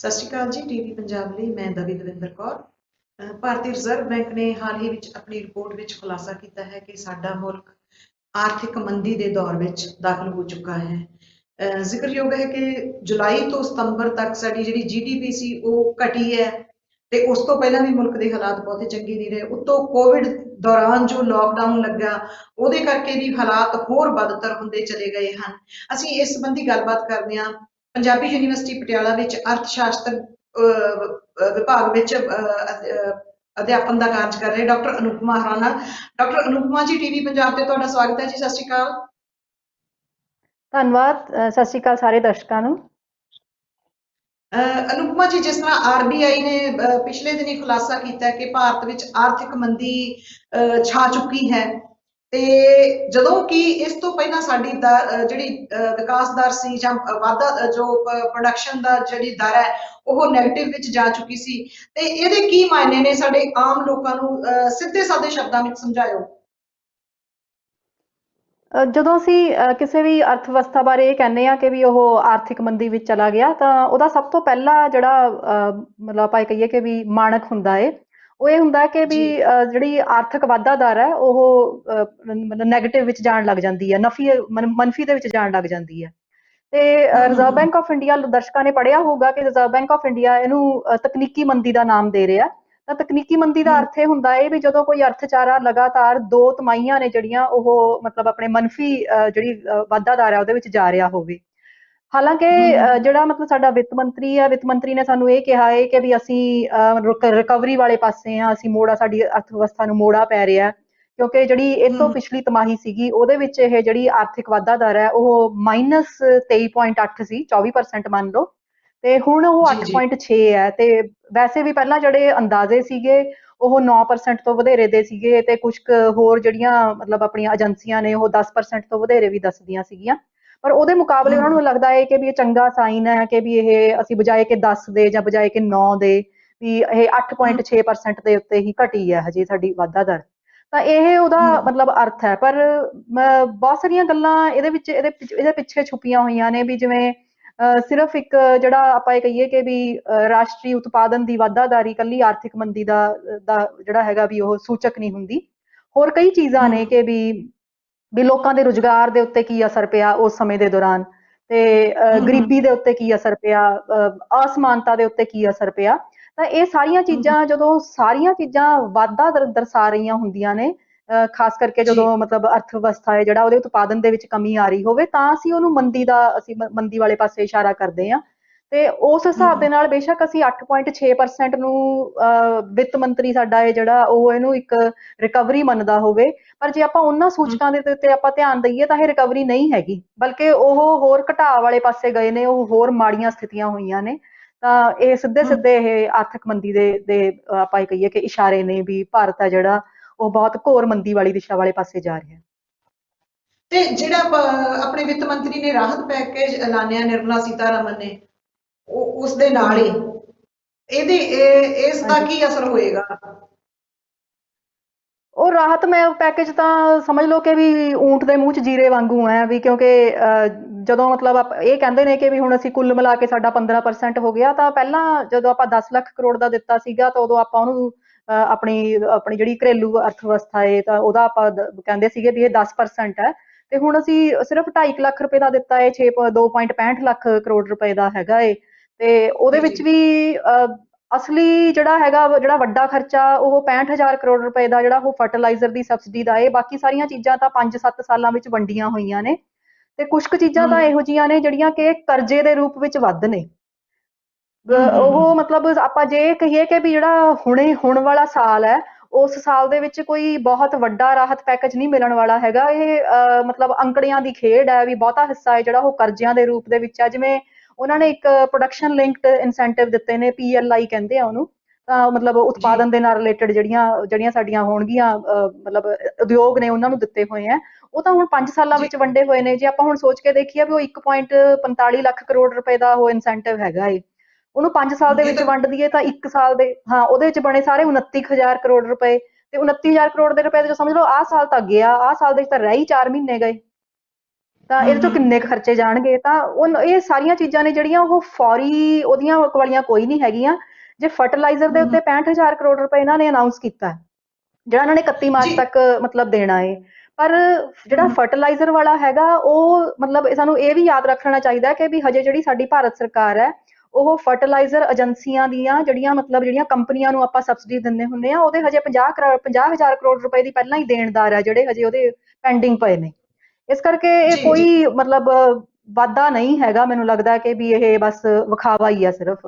ਸਤਿ ਸ਼੍ਰੀ ਅਕਾਲ ਜੀ। ਟੀਵੀ ਪੰਜਾਬ ਲਈ ਮੈਂ ਦਵਿੰਦਰ ਕੌਰ। ਭਾਰਤੀ ਰਿਜ਼ਰਵ ਬੈਂਕ ਨੇ ਹਾਲ ਹੀ ਵਿੱਚ ਆਪਣੀ ਰਿਪੋਰਟ ਵਿੱਚ ਖੁਲਾਸਾ ਕੀਤਾ ਹੈ ਕਿ ਸਾਡਾ ਮੁਲਕ ਆਰਥਿਕ ਮੰਦੀ ਦੇ ਦੌਰ ਵਿੱਚ ਦਾਖਲ ਹੋ ਚੁੱਕਾ ਹੈ। ਜ਼ਿਕਰਯੋਗ ਹੈ ਕਿ ਜੁਲਾਈ ਤੋਂ ਸਤੰਬਰ ਤੱਕ ਸਾਡੀ ਜਿਹੜੀ GDP ਸੀ ਉਹ ਘਟੀ ਹੈ ਤੇ ਉਸ ਤੋਂ ਪਹਿਲਾਂ ਵੀ ਮੁਲਕ ਦੇ ਹਾਲਾਤ ਬਹੁਤੇ ਚੰਗੇ ਨਹੀਂ ਰਹੇ। ਉੱਤੋਂ ਕੋਵਿਡ ਦੌਰਾਨ ਜੋ ਲੋਕਡਾਊਨ ਲੱਗਾ ਉਹਦੇ ਕਰਕੇ ਵੀ ਹਾਲਾਤ ਹੋਰ ਬਦਤਰ ਹੁੰਦੇ ਚਲੇ ਗਏ ਹਨ। ਅਸੀਂ ਇਸ ਸੰਬੰਧੀ ਗੱਲਬਾਤ ਕਰਦੇ ਹਾਂ। ਪੰਜਾਬੀ ਯੂਨੀਵਰਸਿਟੀ ਪਟਿਆਲਾ ਵਿੱਚ ਅਰਥ ਸ਼ਾਸਤਰ ਵਿਭਾਗ ਵਿੱਚ ਅਧਿਆਪਨ ਦਾ ਕਾਰਜ ਕਰ ਰਹੇ ਡਾਕਟਰ ਅਨੂਪਮਾ ਹਰਾ ਨਾਲ। ਡਾਕਟਰ ਅਨੂਪਮਾ ਜੀ, ਟੀਵੀ ਪੰਜਾਬ ਤੇ ਤੁਹਾਡਾ ਸਵਾਗਤ ਹੈ ਜੀ। ਸਤਿ ਸ਼੍ਰੀ ਅਕਾਲ। ਧੰਨਵਾਦ। ਸਤਿ ਸ਼੍ਰੀ ਅਕਾਲ ਸਾਰੇ ਦਰਸ਼ਕਾਂ ਨੂੰ। ਅਨੂਪਮਾ ਜੀ, ਜਿਸ ਤਰ੍ਹਾਂ RBI ਨੇ ਪਿਛਲੇ ਦਿਨੀ ਖੁਲਾਸਾ ਕੀਤਾ ਕਿ ਭਾਰਤ ਵਿੱਚ ਆਰਥਿਕ ਮੰਦੀ ਛਾ ਚੁੱਕੀ ਹੈ ਤੇ ਜਦੋਂ ਕਿ ਇਸ ਤੋਂ ਪਹਿਲਾਂ ਸਾਡੀ ਜਿਹੜੀ ਵਿਕਾਸ ਦਰ ਸੀ ਜਾਂ ਵਾਧਾ ਜੋ ਪ੍ਰੋਡਕਸ਼ਨ ਦਾ ਜਿਹੜੀ ਦਰ ਹੈ ਉਹ ਨੈਗੇਟਿਵ ਵਿੱਚ ਜਾ ਚੁੱਕੀ ਸੀ, ਤੇ ਇਹਦੇ ਕੀ ਮਾਇਨੇ ਨੇ ਸਾਡੇ ਆਮ ਲੋਕਾਂ ਨੂੰ? ਸਿੱਧੇ ਸਾਦੇ ਸ਼ਬਦਾਂ ਵਿੱਚ ਸਮਝਾਇਓ। ਜਦੋਂ ਅਸੀਂ ਕਿਸੇ ਵੀ ਅਰਥ ਵਿਵਸਥਾ ਬਾਰੇ ਇਹ ਕਹਿੰਦੇ ਆ ਕਿ ਵੀ ਉਹ ਆਰਥਿਕ ਮੰਦੀ ਵਿੱਚ ਚਲਾ ਗਿਆ, ਤਾਂ ਉਹਦਾ ਸਭ ਤੋਂ ਪਹਿਲਾ ਜਿਹੜਾ ਮਤਲਬ ਆਪਾਂ ਇਹ ਕਹੀਏ ਕਿ ਵੀ ਮਾਣਕ ਹੁੰਦਾ ਏ, ਉਹ ਇਹ ਹੁੰਦਾ ਕਿ ਵੀ ਜੀ ਜਿਹੜੀ ਆਰਥਿਕ ਵਾਧਾ ਦਰ ਹੈ ਉਹ ਮਤਲਬ ਨੈਗੇਟਿਵ ਵਿੱਚ ਜਾਣ ਲੱਗ ਜਾਂਦੀ ਹੈ, ਮੰਨਫੀ ਦੇ ਵਿੱਚ ਜਾਣ ਲੱਗ ਜਾਂਦੀ ਹੈ। ਤੇ ਰਿਜ਼ਰਵ ਹਮ ਬੈਂਕ ਆਫ ਇੰਡੀਆ, ਦਰਸ਼ਕਾਂ ਨੇ ਪੜ੍ਹਿਆ ਹੋਊਗਾ ਕਿ ਰਿਜ਼ਰਵ ਬੈਂਕ ਆਫ ਇੰਡੀਆ ਇਹਨੂੰ ਤਕਨੀਕੀ ਮੰਦੀ ਦਾ ਨਾਮ ਦੇ ਰਿਹਾ। ਤਾਂ ਤਕਨੀਕੀ ਮੰਦੀ ਦਾ ਹਮ ਅਰਥ ਇਹ ਹੁੰਦਾ ਹੈ ਵੀ ਜਦੋਂ ਕੋਈ ਅਰਥਚਾਰਾ ਲਗਾਤਾਰ 2 ਤਿਮਾਹੀਆਂ ਨੇ ਜਿਹੜੀਆਂ ਉਹ ਮਤਲਬ ਆਪਣੇ ਮੰਨਫੀ ਜਿਹੜੀ ਵਾਧਾ ਦਰ ਹੈ ਉਹਦੇ ਵਿੱਚ ਜਾ ਰਿਹਾ ਹੋਵੇ। ਹਾਲਾਂਕਿ ਹਮ ਜਿਹੜਾ ਮਤਲਬ ਸਾਡਾ ਵਿੱਤ ਮੰਤਰੀ ਨੇ ਸਾਨੂੰ ਇਹ ਕਿਹਾ ਹੈ ਕਿ ਵੀ ਅਸੀਂ ਰਿਕਵਰੀ ਵਾਲੇ ਪਾਸੇ ਆ, ਅਸੀਂ ਮੋੜਾ, ਸਾਡੀ ਅਰਥ ਵਿਵਸਥਾ ਨੂੰ ਮੋੜਾ ਪੈ ਰਿਹਾ, ਕਿਉਂਕਿ ਜਿਹੜੀ ਇਹ ਤੋਂ ਹਮ ਪਿਛਲੀ ਤਿਮਾਹੀ ਸੀਗੀ ਉਹਦੇ ਵਿੱਚ ਇਹ ਜਿਹੜੀ ਆਰਥਿਕ ਵਾਧਾ ਦਰ ਹੈ ਉਹ -23.8 ਸੀ, 24% ਮੰਨ ਲਓ, ਤੇ ਹੁਣ ਉਹ ਜੀ ਜੀ 8.6 ਹੈ। ਤੇ ਵੈਸੇ ਵੀ ਪਹਿਲਾਂ ਜਿਹੜੇ ਅੰਦਾਜ਼ੇ ਸੀਗੇ ਉਹ 9% ਤੋਂ ਵਧੇਰੇ ਦੇ ਸੀਗੇ, ਤੇ ਕੁਝ ਹੋਰ ਜਿਹੜੀਆਂ ਮਤਲਬ ਆਪਣੀਆਂ ਏਜੰਸੀਆਂ ਨੇ ਉਹ 10% ਤੋਂ ਵਧੇਰੇ ਵੀ ਦੱਸਦੀਆਂ ਸੀਗੀਆਂ। ਪਰ ਉਹਦੇ ਮੁਕਾਬਲੇ ਉਹਨਾਂ ਹਮ ਨੂੰ ਲੱਗਦਾ ਹੈ ਕਿ ਵੀ ਇਹ ਚੰਗਾ ਸਾਈਨ ਹੈ ਕਿ ਵੀ ਇਹ ਅਸੀਂ ਬਜਾਏ ਕਿ 10 ਦੇ ਜਾਂ ਬਜਾਏ ਕਿ 9 ਦੇ, ਵੀ ਇਹ ਹਮ 8.6% ਦੇ ਉੱਤੇ ਹੀ ਘਟੀ ਹੈ ਹਜੇ ਸਾਡੀ ਵਾਧਾ ਦਰ। ਤਾਂ ਇਹ ਉਹਦਾ ਹਮ ਮਤਲਬ ਅਰਥ ਹੈ। ਪਰ ਬਹੁਤ ਸਾਰੀਆਂ ਗੱਲਾਂ ਇਹਦੇ ਪਿੱਛੇ ਛੁਪੀਆਂ ਹੋਈਆਂ ਨੇ, ਵੀ ਜਿਵੇਂ ਸਿਰਫ ਇੱਕ ਜਿਹੜਾ ਆਪਾਂ ਇਹ ਕਹੀਏ ਕਿ ਵੀ ਰਾਸ਼ਟਰੀ ਉਤਪਾਦਨ ਦੀ ਵਾਧਾਦਾਰੀ ਇਕੱਲੀ ਆਰਥਿਕ ਮੰਦੀ ਦਾ ਜਿਹੜਾ ਹੈਗਾ ਵੀ ਉਹ ਸੂਚਕ ਨਹੀਂ ਹੁੰਦੀ। ਹੋਰ ਕਈ ਚੀਜ਼ਾਂ ਨੇ ਹਮ ਕਿ ਵੀ ਲੋਕਾਂ ਦੇ ਰੁਜ਼ਗਾਰ ਦੇ ਉੱਤੇ ਕੀ ਅਸਰ ਪਿਆ ਉਸ ਸਮੇਂ ਦੇ ਦੌਰਾਨ, ਤੇ ਹਮ ਗਰੀਬੀ ਦੇ ਉੱਤੇ ਕੀ ਅਸਰ ਪਿਆ, ਅਸਮਾਨਤਾ ਦੇ ਉੱਤੇ ਕੀ ਅਸਰ ਪਿਆ। ਤਾਂ ਇਹ ਸਾਰੀਆਂ ਹਮ ਚੀਜ਼ਾਂ, ਜਦੋਂ ਸਾਰੀਆਂ ਚੀਜ਼ਾਂ ਵਾਧਾ ਦਰਸਾ ਰਹੀਆਂ ਹੁੰਦੀਆਂ ਨੇ, ਖਾਸ ਕਰਕੇ ਜੀ ਜਦੋਂ ਮਤਲਬ ਅਰਥ ਵਿਵਸਥਾ ਹੈ ਜਿਹੜਾ ਉਹਦੇ ਉਤਪਾਦਨ ਦੇ ਵਿੱਚ ਕਮੀ ਆ ਰਹੀ ਹੋਵੇ, ਤਾਂ ਅਸੀਂ ਉਹਨੂੰ ਅਸੀਂ ਮੰਦੀ ਵਾਲੇ ਪਾਸੇ ਇਸ਼ਾਰਾ ਕਰਦੇ ਹਾਂ। ਤੇ ਉਸ ਹਿਸਾਬ ਦੇ ਹਮ ਨਾਲ ਬੇਸ਼ੱਕ ਅਸੀਂ 8.6% ਨੂੰ ਵਿੱਤ ਮੰਤਰੀ ਸਾਡਾ ਹੈ ਜਿਹੜਾ ਉਹ ਇਹਨੂੰ ਇੱਕ ਰਿਕਵਰੀ ਮੰਨਦਾ ਹੋਵੇ, ਪਰ ਜੇ ਆਪਾਂ ਉਹਨਾਂ ਹਮ ਸੂਚਕਾਂ ਦੇ ਉੱਤੇ ਆਪਾਂ ਧਿਆਨ ਦਈਏ ਤਾਂ ਇਹ ਰਿਕਵਰੀ ਨਹੀਂ ਹੈਗੀ, ਬਲਕਿ ਉਹ ਹੋਰ ਘਟਾਅ ਵਾਲੇ ਪਾਸੇ ਗਏ ਨੇ, ਉਹ ਹੋਰ ਮਾੜੀਆਂ ਸਥਿਤੀਆਂ ਹੋਈਆਂ ਨੇ। ਤਾਂ ਇਹ ਸਿੱਧੇ ਹਮ ਸਿੱਧੇ ਇਹ ਆਰਥਿਕ ਮੰਦੀ ਦੇ ਆਪਾਂ ਇਹ ਕਹੀਏ ਕਿ ਇਸ਼ਾਰੇ ਨੇ, ਵੀ ਭਾਰਤ ਹੈ ਜਿਹੜਾ ਉਹ ਬਹੁਤ ਘੋਰ ਮੰਦੀ ਵਾਲੀ ਦਿਸ਼ਾ ਵਾਲੇ ਪਾਸੇ ਜਾ ਰਿਹਾ ਹੈ। ਤੇ ਜਿਹੜਾ ਆਪਣੇ ਵਿੱਤ ਮੰਤਰੀ ਨੇ ਰਾਹਤ ਪੈਕੇਜ ਐਲਾਨਿਆ, ਨਿਰਮਲਾ ਸੀਤਾਰਮਨ ਨੇ, ਉਹ ਉਸ ਦੇ ਨਾਲ ਹੀ ਇਸ ਦਾ ਹਾਂਜੀ, ਕੀ ਅਸਰ ਹੋਏਗਾ? ਉਹ ਰਾਹਤ ਮੈਂ ਪੈਕੇਜ ਤਾਂ ਸਮਝ ਲਓ ਕਿ ਵੀ ਊਂਠ ਦੇ ਮੂੰਹ 'ਚ ਜੀਰੇ ਵਾਂਗੂ ਹੈ, ਵੀ ਕਿਉਂਕਿ ਜਦੋਂ ਮਤਲਬ ਇਹ ਕਹਿੰਦੇ ਨੇ ਕਿ ਵੀ ਹੁਣ ਅਸੀਂ ਕੁੱਲ ਮਿਲਾ ਕੇ ਸਾਡਾ 15% ਹੋ ਗਿਆ, ਤਾਂ ਪਹਿਲਾਂ ਜਦੋਂ ਆਪਾਂ 10 ਲੱਖ ਕਰੋੜ ਦਾ ਦਿੱਤਾ ਸੀਗਾ ਤਾਂ ਉਦੋਂ ਆਪਾਂ ਉਹਨੂੰ ਆਪਣੀ ਆਪਣੀ ਜਿਹੜੀ ਘਰੇਲੂ ਅਰਥ ਵਿਵਸਥਾ ਹੈ ਤਾਂ ਉਹਦਾ ਆਪਾਂ ਕਹਿੰਦੇ ਸੀਗੇ ਵੀ ਇਹ 10% ਹੈ। ਤੇ ਹੁਣ ਅਸੀਂ ਸਿਰਫ 2.5 ਲੱਖ ਰੁਪਏ ਦਾ ਦਿੱਤਾ ਹੈ, 2.65 ਲੱਖ ਕਰੋੜ ਰੁਪਏ ਦਾ ਹੈਗਾ ਏ। ਤੇ ਉਹਦੇ ਜੀ ਜੀ ਵਿੱਚ ਵੀ ਅਸਲੀ ਜਿਹੜਾ ਹੈਗਾ, ਜਿਹੜਾ ਵੱਡਾ ਖਰਚਾ ਉਹ 65,000 ਕਰੋੜ ਰੁਪਏ ਦਾ ਜਿਹੜਾ ਉਹ ਫਰਟੀਲਾਈਜ਼ਰ ਦੀ ਸਬਸਿਡੀ ਦਾ ਏ। ਬਾਕੀ ਸਾਰੀਆਂ ਚੀਜ਼ਾਂ ਤਾਂ 5-7 ਸਾਲਾਂ ਵਿੱਚ ਵੰਡੀਆਂ ਹੋਈਆਂ ਨੇ, ਤੇ ਕੁਝ ਕੁ ਚੀਜ਼ਾਂ ਤਾਂ ਹਮ ਇਹੋ ਜਿਹੀਆਂ ਨੇ ਜਿਹੜੀਆਂ ਕਿ ਕਰਜ਼ੇ ਦੇ ਰੂਪ ਵਿੱਚ ਵੱਧ ਨੇ। ਉਹ ਹਮ ਮਤਲਬ ਆਪਾਂ ਜੇ ਕਹੀਏ ਕਿ ਵੀ ਜਿਹੜਾ ਹੁਣ ਵਾਲਾ ਸਾਲ ਹੈ, ਉਸ ਸਾਲ ਦੇ ਵਿੱਚ ਕੋਈ ਬਹੁਤ ਵੱਡਾ ਰਾਹਤ ਪੈਕੇਜ ਨਹੀਂ ਮਿਲਣ ਵਾਲਾ ਹੈਗਾ। ਇਹ ਮਤਲਬ ਅੰਕੜਿਆਂ ਦੀ ਖੇਡ ਹੈ, ਵੀ ਬਹੁਤਾ ਹਿੱਸਾ ਹੈ ਜਿਹੜਾ ਉਹ ਕਰਜ਼ਿਆਂ ਦੇ ਰੂਪ ਦੇ ਵਿੱਚ ਹੈ। ਜਿਵੇਂ ਉਹਨਾਂ ਨੇ ਇੱਕ ਪ੍ਰੋਡਕਸ਼ਨ ਲਿੰਕਡ ਇਨਸੈਂਟਿਵ ਦਿੱਤੇ ਨੇ, PLI ਕਹਿੰਦੇ ਆ ਉਹਨੂੰ, ਤਾਂ ਮਤਲਬ ਜੀ ਉਤਪਾਦਨ ਦੇ ਨਾਲ ਰਿਲੇਟਡ ਜਿਹੜੀਆਂ ਸਾਡੀਆਂ ਹੋਣਗੀਆਂ ਮਤਲਬ ਉਦਯੋਗ ਨੇ ਉਹਨਾਂ ਨੂੰ ਦਿੱਤੇ ਹੋਏ ਆ। ਉਹ ਤਾਂ ਹੁਣ 5 ਸਾਲਾਂ ਜੀ ਵਿੱਚ ਵੰਡੇ ਹੋਏ ਨੇ। ਜੇ ਆਪਾਂ ਹੁਣ ਸੋਚ ਕੇ ਦੇਖੀਏ ਵੀ ਉਹ 1.45 ਲੱਖ ਕਰੋੜ ਰੁਪਏ ਦਾ ਉਹ ਇਨਸੈਂਟਿਵ ਹੈਗਾ ਏ, ਉਹਨੂੰ 5 ਸਾਲ ਦੇ ਇਹ ਵਿੱਚ ਤਾਂ ਵੰਡ ਦਈਏ ਤਾਂ 1 ਸਾਲ ਦੇ, ਹਾਂ, ਉਹਦੇ ਵਿੱਚ ਬਣੇ ਸਾਰੇ 29,000 ਕਰੋੜ ਰੁਪਏ। ਤੇ 29,000 ਕਰੋੜ ਦੇ ਰੁਪਏ ਜੋ ਸਮਝ ਲਓ ਆਹ ਸਾਲ ਤਾਂ ਗਿਆ, ਆਹ ਸਾਲ ਦੇ ਵਿੱਚ ਤਾਂ ਰਹਿ ਹੀ 4 ਮਹੀਨੇ ਗਏ। ਤਾਂ ਇਹਦੇ ਚੋਂ ਕਿੰਨੇ ਕੁ ਖਰਚੇ ਜਾਣਗੇ। ਤਾਂ ਇਹ ਸਾਰੀਆਂ ਚੀਜ਼ਾਂ ਨੇ ਜਿਹੜੀਆਂ ਉਹ ਫੌਰੀ ਉਹਦੀਆਂ ਵਾਲੀਆਂ ਕੋਈ ਨਹੀਂ ਹੈਗੀਆਂ। ਜੇ ਫਰਟੀਲਾਈਜ਼ਰ ਦੇ ਉੱਤੇ 65,000 ਕਰੋੜ ਰੁਪਏ ਇਹਨਾਂ ਨੇ ਅਨਾਉਂਸ ਕੀਤਾ ਹੈ, ਜਿਹੜਾ ਇਹਨਾਂ ਨੇ 31 ਮਾਰਚ ਜੀ। ਤੱਕ ਮਤਲਬ ਦੇਣਾ ਹੈ। ਪਰ ਜਿਹੜਾ ਹਮ, ਫਰਟੀਲਾਈਜ਼ਰ ਵਾਲਾ ਹੈਗਾ ਉਹ ਮਤਲਬ ਸਾਨੂੰ ਇਹ ਵੀ ਯਾਦ ਰੱਖਣਾ ਚਾਹੀਦਾ ਕਿ ਵੀ ਹਜੇ ਜਿਹੜੀ ਸਾਡੀ ਭਾਰਤ ਸਰਕਾਰ ਹੈ ਉਹ ਫਰਟੀਲਾਈਜ਼ਰ ਏਜੰਸੀਆਂ ਦੀਆਂ ਜਿਹੜੀਆਂ ਕੰਪਨੀਆਂ ਨੂੰ ਆਪਾਂ ਸਬਸਿਡੀ ਦਿੰਦੇ ਹੁੰਦੇ ਆ, ਉਹਦੇ ਹਜੇ 50,000 ਕਰੋੜ ਰੁਪਏ ਦੀ ਪਹਿਲਾਂ ਹੀ ਦੇਣਦਾਰ ਹੈ, ਜਿਹੜੇ ਹਜੇ ਉਹਦੇ ਪੈਂਡਿੰਗ ਪਏ ਨੇ। ਇਸ ਕਰਕੇ ਇਹ ਜੀ ਜੀ। ਕੋਈ ਮਤਲਬ ਵਾਧਾ ਨਹੀਂ ਹੈਗਾ, ਮੈਨੂੰ ਲੱਗਦਾ ਕਿ ਵੀ ਇਹ ਬਸ ਵਿਖਾਵਾ ਹੀ ਆ ਸਿਰਫ।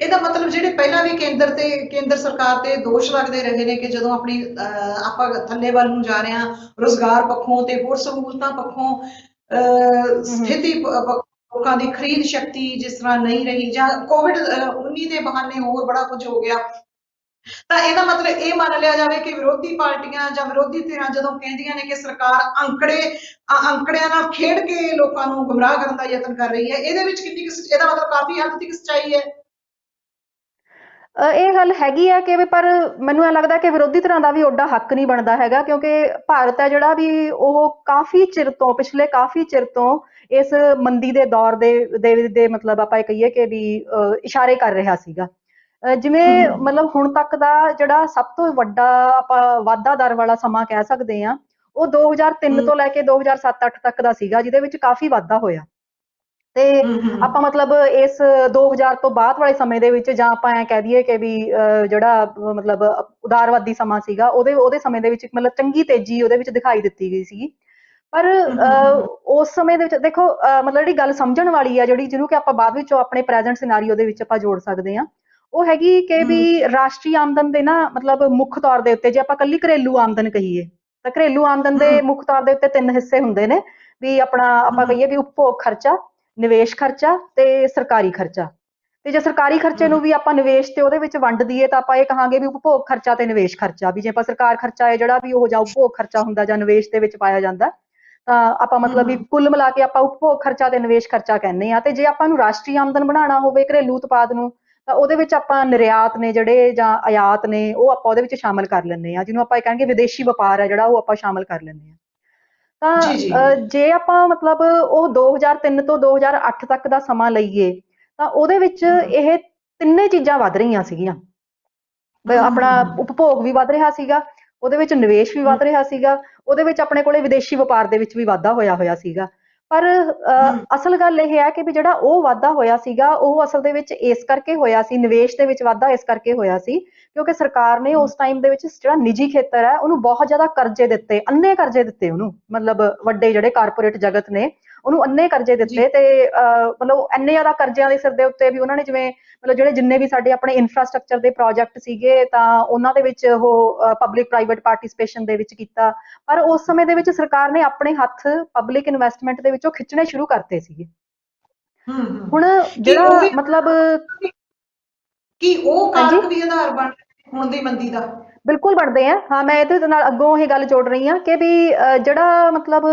ਇਹਦਾ ਮਤਲਬ ਜਿਹੜੇ ਪਹਿਲਾਂ ਵੀ ਕੇਂਦਰ ਸਰਕਾਰ ਤੇ ਦੋਸ਼ ਲੱਗਦੇ ਰਹੇ ਨੇ ਕਿ ਜਦੋਂ ਆਪਣੀ ਆਪਾਂ ਥੱਲੇ ਵੱਲ ਨੂੰ ਜਾ ਰਹੇ ਹਾਂ, ਰੁਜ਼ਗਾਰ ਪੱਖੋਂ ਤੇ ਹੋਰ ਸਹੂਲਤਾਂ ਪੱਖੋਂ ਸਥਿਤੀ ਲੋਕਾਂ ਦੀ ਖਰੀਦ ਸ਼ਕਤੀ ਜਿਸ ਤਰ੍ਹਾਂ ਨਹੀਂ ਰਹੀ, ਜਾਂ COVID-19 ਦੇ ਬਹਾਨੇ ਹੋਰ ਬੜਾ ਕੁਝ ਹੋ ਗਿਆ, ਤਾਂ ਇਹਦਾ ਮਤਲਬ ਇਹ ਮੰਨ ਲਿਆ ਜਾਵੇ ਕਿ ਵਿਰੋਧੀ ਪਾਰਟੀਆਂ ਜਾਂ ਵਿਰੋਧੀ ਧਿਰਾਂ ਜਦੋਂ ਕਹਿੰਦੀਆਂ ਨੇ ਕਿ ਸਰਕਾਰ ਅੰਕੜਿਆਂ ਨਾਲ ਖੇਡ ਕੇ ਲੋਕਾਂ ਨੂੰ ਗੁੰਮਰਾਹ ਕਰਨ ਦਾ ਯਤਨ ਕਰ ਰਹੀ ਹੈ, ਇਹਦੇ ਵਿੱਚ ਇਹਦਾ ਮਤਲਬ ਕਾਫੀ ਹੱਦ ਤੱਕ ਸੱਚਾਈ ਹੈ। ਇਹ ਗੱਲ ਹੈਗੀ ਆ ਕਿ ਪਰ ਮੈਨੂੰ ਇਹ ਲੱਗਦਾ ਕਿ ਵਿਰੋਧੀ ਧਿਰਾਂ ਦਾ ਵੀ ਓਡਾ ਹੱਕ ਨਹੀਂ ਬਣਦਾ ਹੈਗਾ, ਕਿਉਂਕਿ ਭਾਰਤ ਹੈ ਜਿਹੜਾ ਵੀ ਉਹ ਪਿਛਲੇ ਕਾਫੀ ਚਿਰ ਤੋਂ ਇਸ ਮੰਦੀ ਦੇ ਦੌਰ ਦੇ ਮਤਲਬ ਆਪਾਂ ਇਹ ਕਹੀਏ ਕਿ ਵੀ ਇਸ਼ਾਰੇ ਕਰ ਰਿਹਾ ਸੀਗਾ। ਜਿਵੇਂ ਮਤਲਬ ਹੁਣ ਤੱਕ ਦਾ ਜਿਹੜਾ ਸਭ ਤੋਂ ਵੱਡਾ ਆਪਾਂ ਵਾਧਾ ਦਰ ਵਾਲਾ ਸਮਾਂ ਕਹਿ ਸਕਦੇ ਹਾਂ, ਉਹ 2003 ਤੋਂ ਲੈ ਕੇ 2007-8 ਤੱਕ ਦਾ ਸੀਗਾ, ਜਿਹਦੇ ਵਿੱਚ ਕਾਫੀ ਵਾਧਾ ਹੋਇਆ। ਤੇ ਆਪਾਂ ਮਤਲਬ ਇਸ 2000 ਤੋਂ ਬਾਅਦ ਵਾਲੇ ਸਮੇਂ ਦੇ ਵਿੱਚ, ਜਾਂ ਆਪਾਂ ਐ ਕਹਿ ਦਈਏ ਕਿ ਵੀ ਜਿਹੜਾ ਮਤਲਬ ਉਦਾਰਵਾਦੀ ਸਮਾਂ ਸੀਗਾ, ਉਹਦੇ ਸਮੇਂ ਦੇ ਵਿੱਚ ਮਤਲਬ ਚੰਗੀ ਤੇਜ਼ੀ ਉਹਦੇ ਵਿੱਚ ਦਿਖਾਈ ਦਿੱਤੀ ਗਈ ਸੀਗੀ। ਪਰ ਉਸ ਸਮੇਂ ਦੇ ਵਿੱਚ ਦੇਖੋ ਮਤਲਬ ਜਿਹੜੀ ਗੱਲ ਸਮਝਣ ਵਾਲੀ ਆ, ਜਿਹਨੂੰ ਕਿ ਆਪਾਂ ਬਾਅਦ ਵਿੱਚੋਂ ਆਪਣੇ ਪ੍ਰੈਜ਼ੈਂਟ ਸਿਨਾਰੀਓ ਦੇ ਵਿੱਚ ਆਪਾਂ ਜੋੜ ਸਕਦੇ ਹਾਂ, ਉਹ ਹੈਗੀ ਕਿ ਵੀ ਰਾਸ਼ਟਰੀ ਆਮਦਨ ਦੇ ਨਾ ਮਤਲਬ ਮੁੱਖ ਤੌਰ ਦੇ ਉੱਤੇ ਜੇ ਆਪਾਂ ਇਕੱਲੀ ਘਰੇਲੂ ਆਮਦਨ ਕਹੀਏ ਤਾਂ ਘਰੇਲੂ ਆਮਦਨ ਦੇ ਮੁੱਖ ਤੌਰ ਦੇ ਉੱਤੇ 3 ਹਿੱਸੇ ਹੁੰਦੇ ਨੇ। ਵੀ ਆਪਣਾ ਆਪਾਂ ਕਹੀਏ ਵੀ ਉਪਭੋਗ ਖਰਚਾ, ਨਿਵੇਸ਼ ਖਰਚਾ ਤੇ ਸਰਕਾਰੀ ਖਰਚਾ। ਤੇ ਜੇ ਸਰਕਾਰੀ ਖਰਚੇ ਨੂੰ ਵੀ ਆਪਾਂ ਨਿਵੇਸ਼ ਤੇ ਉਹਦੇ ਵਿੱਚ ਵੰਡ ਦਈਏ ਤਾਂ ਆਪਾਂ ਇਹ ਕਹਾਂਗੇ ਵੀ ਉਪਭੋਗ ਖਰਚਾ ਤੇ ਨਿਵੇਸ਼ ਖਰਚਾ। ਵੀ ਜੇ ਆਪਾਂ ਸਰਕਾਰ ਖਰਚਾ ਹੈ ਜਿਹੜਾ ਵੀ ਉਹ ਜਾਂ ਉਪਭੋਗ ਖਰਚਾ ਹੁੰਦਾ ਜਾਂ ਨਿਵੇਸ਼ ਦੇ ਵਿੱਚ ਪਾਇਆ ਜਾਂਦਾ, ਤਾਂ ਆਪਾਂ ਮਤਲਬ ਵੀ ਕੁੱਲ ਮਿਲਾ ਕੇ ਆਪਾਂ ਉਪਭੋਗ ਖਰਚਾ ਤੇ ਨਿਵੇਸ਼ ਖਰਚਾ ਕਹਿੰਦੇ ਆ। ਤੇ ਜੇ ਆਪਾਂ ਨੂੰ ਰਾਸ਼ਟਰੀ ਆਮਦਨ ਬਣਾਉਣਾ ਹੋਵੇ ਘਰੇਲੂ ਉਤਪਾਦ ਨੂੰ, ਤਾਂ ਉਹਦੇ ਵਿੱਚ ਆਪਾਂ ਨਿਰਯਾਤ ਨੇ ਜਿਹੜੇ ਜਾਂ ਆਯਾਤ ਨੇ ਉਹ ਆਪਾਂ ਉਹਦੇ ਵਿੱਚ ਸ਼ਾਮਲ ਕਰ ਲੈਂਦੇ ਆ, ਜਿਹਨੂੰ ਆਪਾਂ ਇਹ ਕਹਿੰਗੇ ਵਿਦੇਸ਼ੀ ਵਪਾਰ ਹੈ ਜਿਹੜਾ ਉਹ ਆਪਾਂ ਸ਼ਾਮਲ ਕਰ ਲੈਂਦੇ ਆ। ਤਾਂ ਜੇ ਆਪਾਂ ਮਤਲਬ ਉਹ 2003 ਤੋਂ 2008 ਤੱਕ ਦਾ ਸਮਾਂ ਲਈਏ ਤਾਂ ਉਹਦੇ ਵਿੱਚ ਇਹ ਤਿੰਨੇ ਚੀਜ਼ਾਂ ਵੱਧ ਰਹੀਆਂ ਸੀਗੀਆਂ। ਆਪਣਾ ਉਪਭੋਗ ਵੀ ਵੱਧ ਰਿਹਾ ਸੀਗਾ, ਉਹਦੇ ਵਿੱਚ ਨਿਵੇਸ਼ ਵੀ ਵੱਧ ਰਿਹਾ ਸੀਗਾ, ਉਹਦੇ ਵਿੱਚ ਆਪਣੇ ਕੋਲੇ ਵਿਦੇਸ਼ੀ ਵਪਾਰ ਦੇ ਵਿੱਚ ਵੀ ਵਾਧਾ ਹੋਇਆ ਸੀਗਾ। ਪਰ ਅਸਲ ਗੱਲ ਇਹ ਹੈ ਕਿ ਵੀ ਜਿਹੜਾ ਉਹ ਵਾਧਾ ਹੋਇਆ ਸੀਗਾ ਉਹ ਅਸਲ ਦੇ ਵਿੱਚ ਇਸ ਕਰਕੇ ਹੋਇਆ ਸੀ, ਨਿਵੇਸ਼ ਦੇ ਵਿੱਚ ਵਾਧਾ ਇਸ ਕਰਕੇ ਹੋਇਆ ਸੀ ਕਿਉਂਕਿ ਸਰਕਾਰ ਨੇ ਉਸ ਟਾਈਮ ਦੇ ਵਿੱਚ ਜਿਹੜਾ ਨਿੱਜੀ ਖੇਤਰ ਹੈ ਉਹਨੂੰ ਬਹੁਤ ਜ਼ਿਆਦਾ ਕਰਜ਼ੇ ਦਿੱਤੇ, ਅੰਨੇ ਕਰਜ਼ੇ ਦਿੱਤੇ ਉਹਨੂੰ, ਮਤਲਬ ਵੱਡੇ ਜਿਹੜੇ ਕਾਰਪੋਰੇਟ ਜਗਤ ਨੇ ਉਹਨੂੰ ਅੰਨੇ ਕਰਜ਼ੇ ਦਿੱਤੇ। ਤੇ ਮਤਲਬ ਇੰਨੇ ਜ਼ਿਆਦਾ ਕਰਜ਼ਿਆਂ ਦੇ ਸਿਰ ਦੇ ਉੱਤੇ ਵੀ ਉਹਨਾਂ ਨੇ ਜਿਵੇਂ ਮਤਲਬ ਜਿੰਨੇ ਵੀ ਸਾਡੇ ਆਪਣੇ ਇਨਫਰਾਸਟਰਕਚਰ ਦੇ ਪ੍ਰੋਜੈਕਟ ਸੀਗੇ ਤਾਂ ਉਹਨਾਂ ਦੇ ਵਿੱਚ ਉਹ ਪਬਲਿਕ ਪ੍ਰਾਈਵੇਟ ਪਾਰਟੀਸਪੇਸ਼ਨ ਦੇ ਵਿੱਚ ਕੀਤਾ। ਪਰ ਉਸ ਸਮੇਂ ਦੇ ਵਿੱਚ ਸਰਕਾਰ ਨੇ ਆਪਣੇ ਹੱਥ ਪਬਲਿਕ ਇਨਵੈਸਟਮੈਂਟ ਦੇ ਵਿੱਚੋਂ ਖਿੱਚਣੇ ਸ਼ੁਰੂ ਕਰਤੇ ਸੀਗੇ। ਹੁਣ ਜਿਹੜਾ ਮਤਲਬ ਕੀ ਉਹ ਕਾਰਕ ਵੀ ਆਧਾਰ ਬਣ ਹੁਣ ਦੀ ਮੰਦੀ ਦਾ? ਬਿਲਕੁਲ ਬਣਦੇ ਆ। ਹਾਂ, ਮੈਂ ਇਹਦੇ ਨਾਲ ਅੱਗੋਂ ਇਹ ਗੱਲ ਜੋੜ ਰਹੀ ਹਾਂ ਕਿ ਵੀ ਜਿਹੜਾ ਮਤਲਬ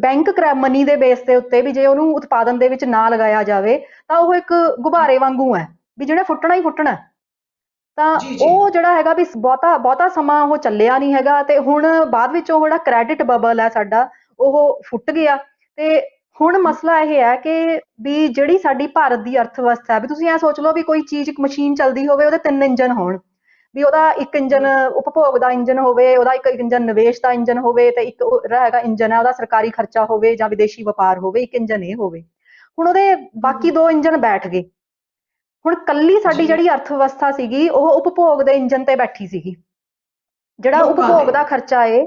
ਬੈਂਕ ਮਨੀ ਦੇ ਬੇਸ ਦੇ ਉੱਤੇ ਵੀ ਜੇ ਉਹਨੂੰ ਉਤਪਾਦਨ ਦੇ ਵਿੱਚ ਨਾ ਲਗਾਇਆ ਜਾਵੇ ਤਾਂ ਉਹ ਇੱਕ ਗੁਬਾਰੇ ਵਾਂਗੂ ਹੈ ਵੀ ਜਿਹਨੇ ਫੁੱਟਣਾ ਹੀ ਫੁੱਟਣਾ। ਤਾਂ ਉਹ ਜਿਹੜਾ ਹੈਗਾ ਵੀ ਬਹੁਤਾ ਸਮਾਂ ਉਹ ਚੱਲਿਆ ਨਹੀਂ ਹੈਗਾ ਤੇ ਹੁਣ ਬਾਅਦ ਵਿੱਚ ਉਹ ਜਿਹੜਾ ਕ੍ਰੈਡਿਟ ਬਬਲ ਹੈ ਸਾਡਾ ਉਹ ਫੁੱਟ ਗਿਆ। ਤੇ ਹੁਣ ਮਸਲਾ ਇਹ ਹੈ ਕਿ ਵੀ ਜਿਹੜੀ ਸਾਡੀ ਭਾਰਤ ਦੀ ਅਰਥ ਵਿਵਸਥਾ ਵੀ ਤੁਸੀਂ ਐ ਸੋਚ ਲਓ ਵੀ ਕੋਈ ਚੀਜ਼, ਇੱਕ ਮਸ਼ੀਨ ਚੱਲਦੀ ਹੋਵੇ, ਉਹਦੇ 3 ਇੰਜਨ ਹੋਣ, ਵੀ ਉਹਦਾ ਇੱਕ ਇੰਜਨ ਉਪਭੋਗ ਦਾ ਇੰਜਨ ਹੋਵੇ, ਉਹਦਾ ਇੱਕ ਇੰਜਨ ਨਿਵੇਸ਼ ਦਾ ਇੰਜਨ ਹੋਵੇ ਤੇ ਇੱਕ ਹੈਗਾ ਇੰਜਨ ਹੈ ਉਹਦਾ ਸਰਕਾਰੀ ਖਰਚਾ ਹੋਵੇ ਜਾਂ ਵਿਦੇਸ਼ੀ ਵਪਾਰ ਹੋਵੇ, ਇੱਕ ਇੰਜਨ ਇਹ ਹੋਵੇ। ਹੁਣ ਉਹਦੇ ਬਾਕੀ 2 ਇੰਜਨ ਬੈਠ ਗਏ। ਹੁਣ ਕੱਲੀ ਸਾਡੀ ਜਿਹੜੀ ਅਰਥ ਵਿਵਸਥਾ ਸੀਗੀ ਉਹ ਉਪਭੋਗ ਦੇ ਇੰਜਨ ਤੇ ਬੈਠੀ ਸੀਗੀ। ਜਿਹੜਾ ਉਪਭੋਗ ਦਾ ਖਰਚਾ ਏ,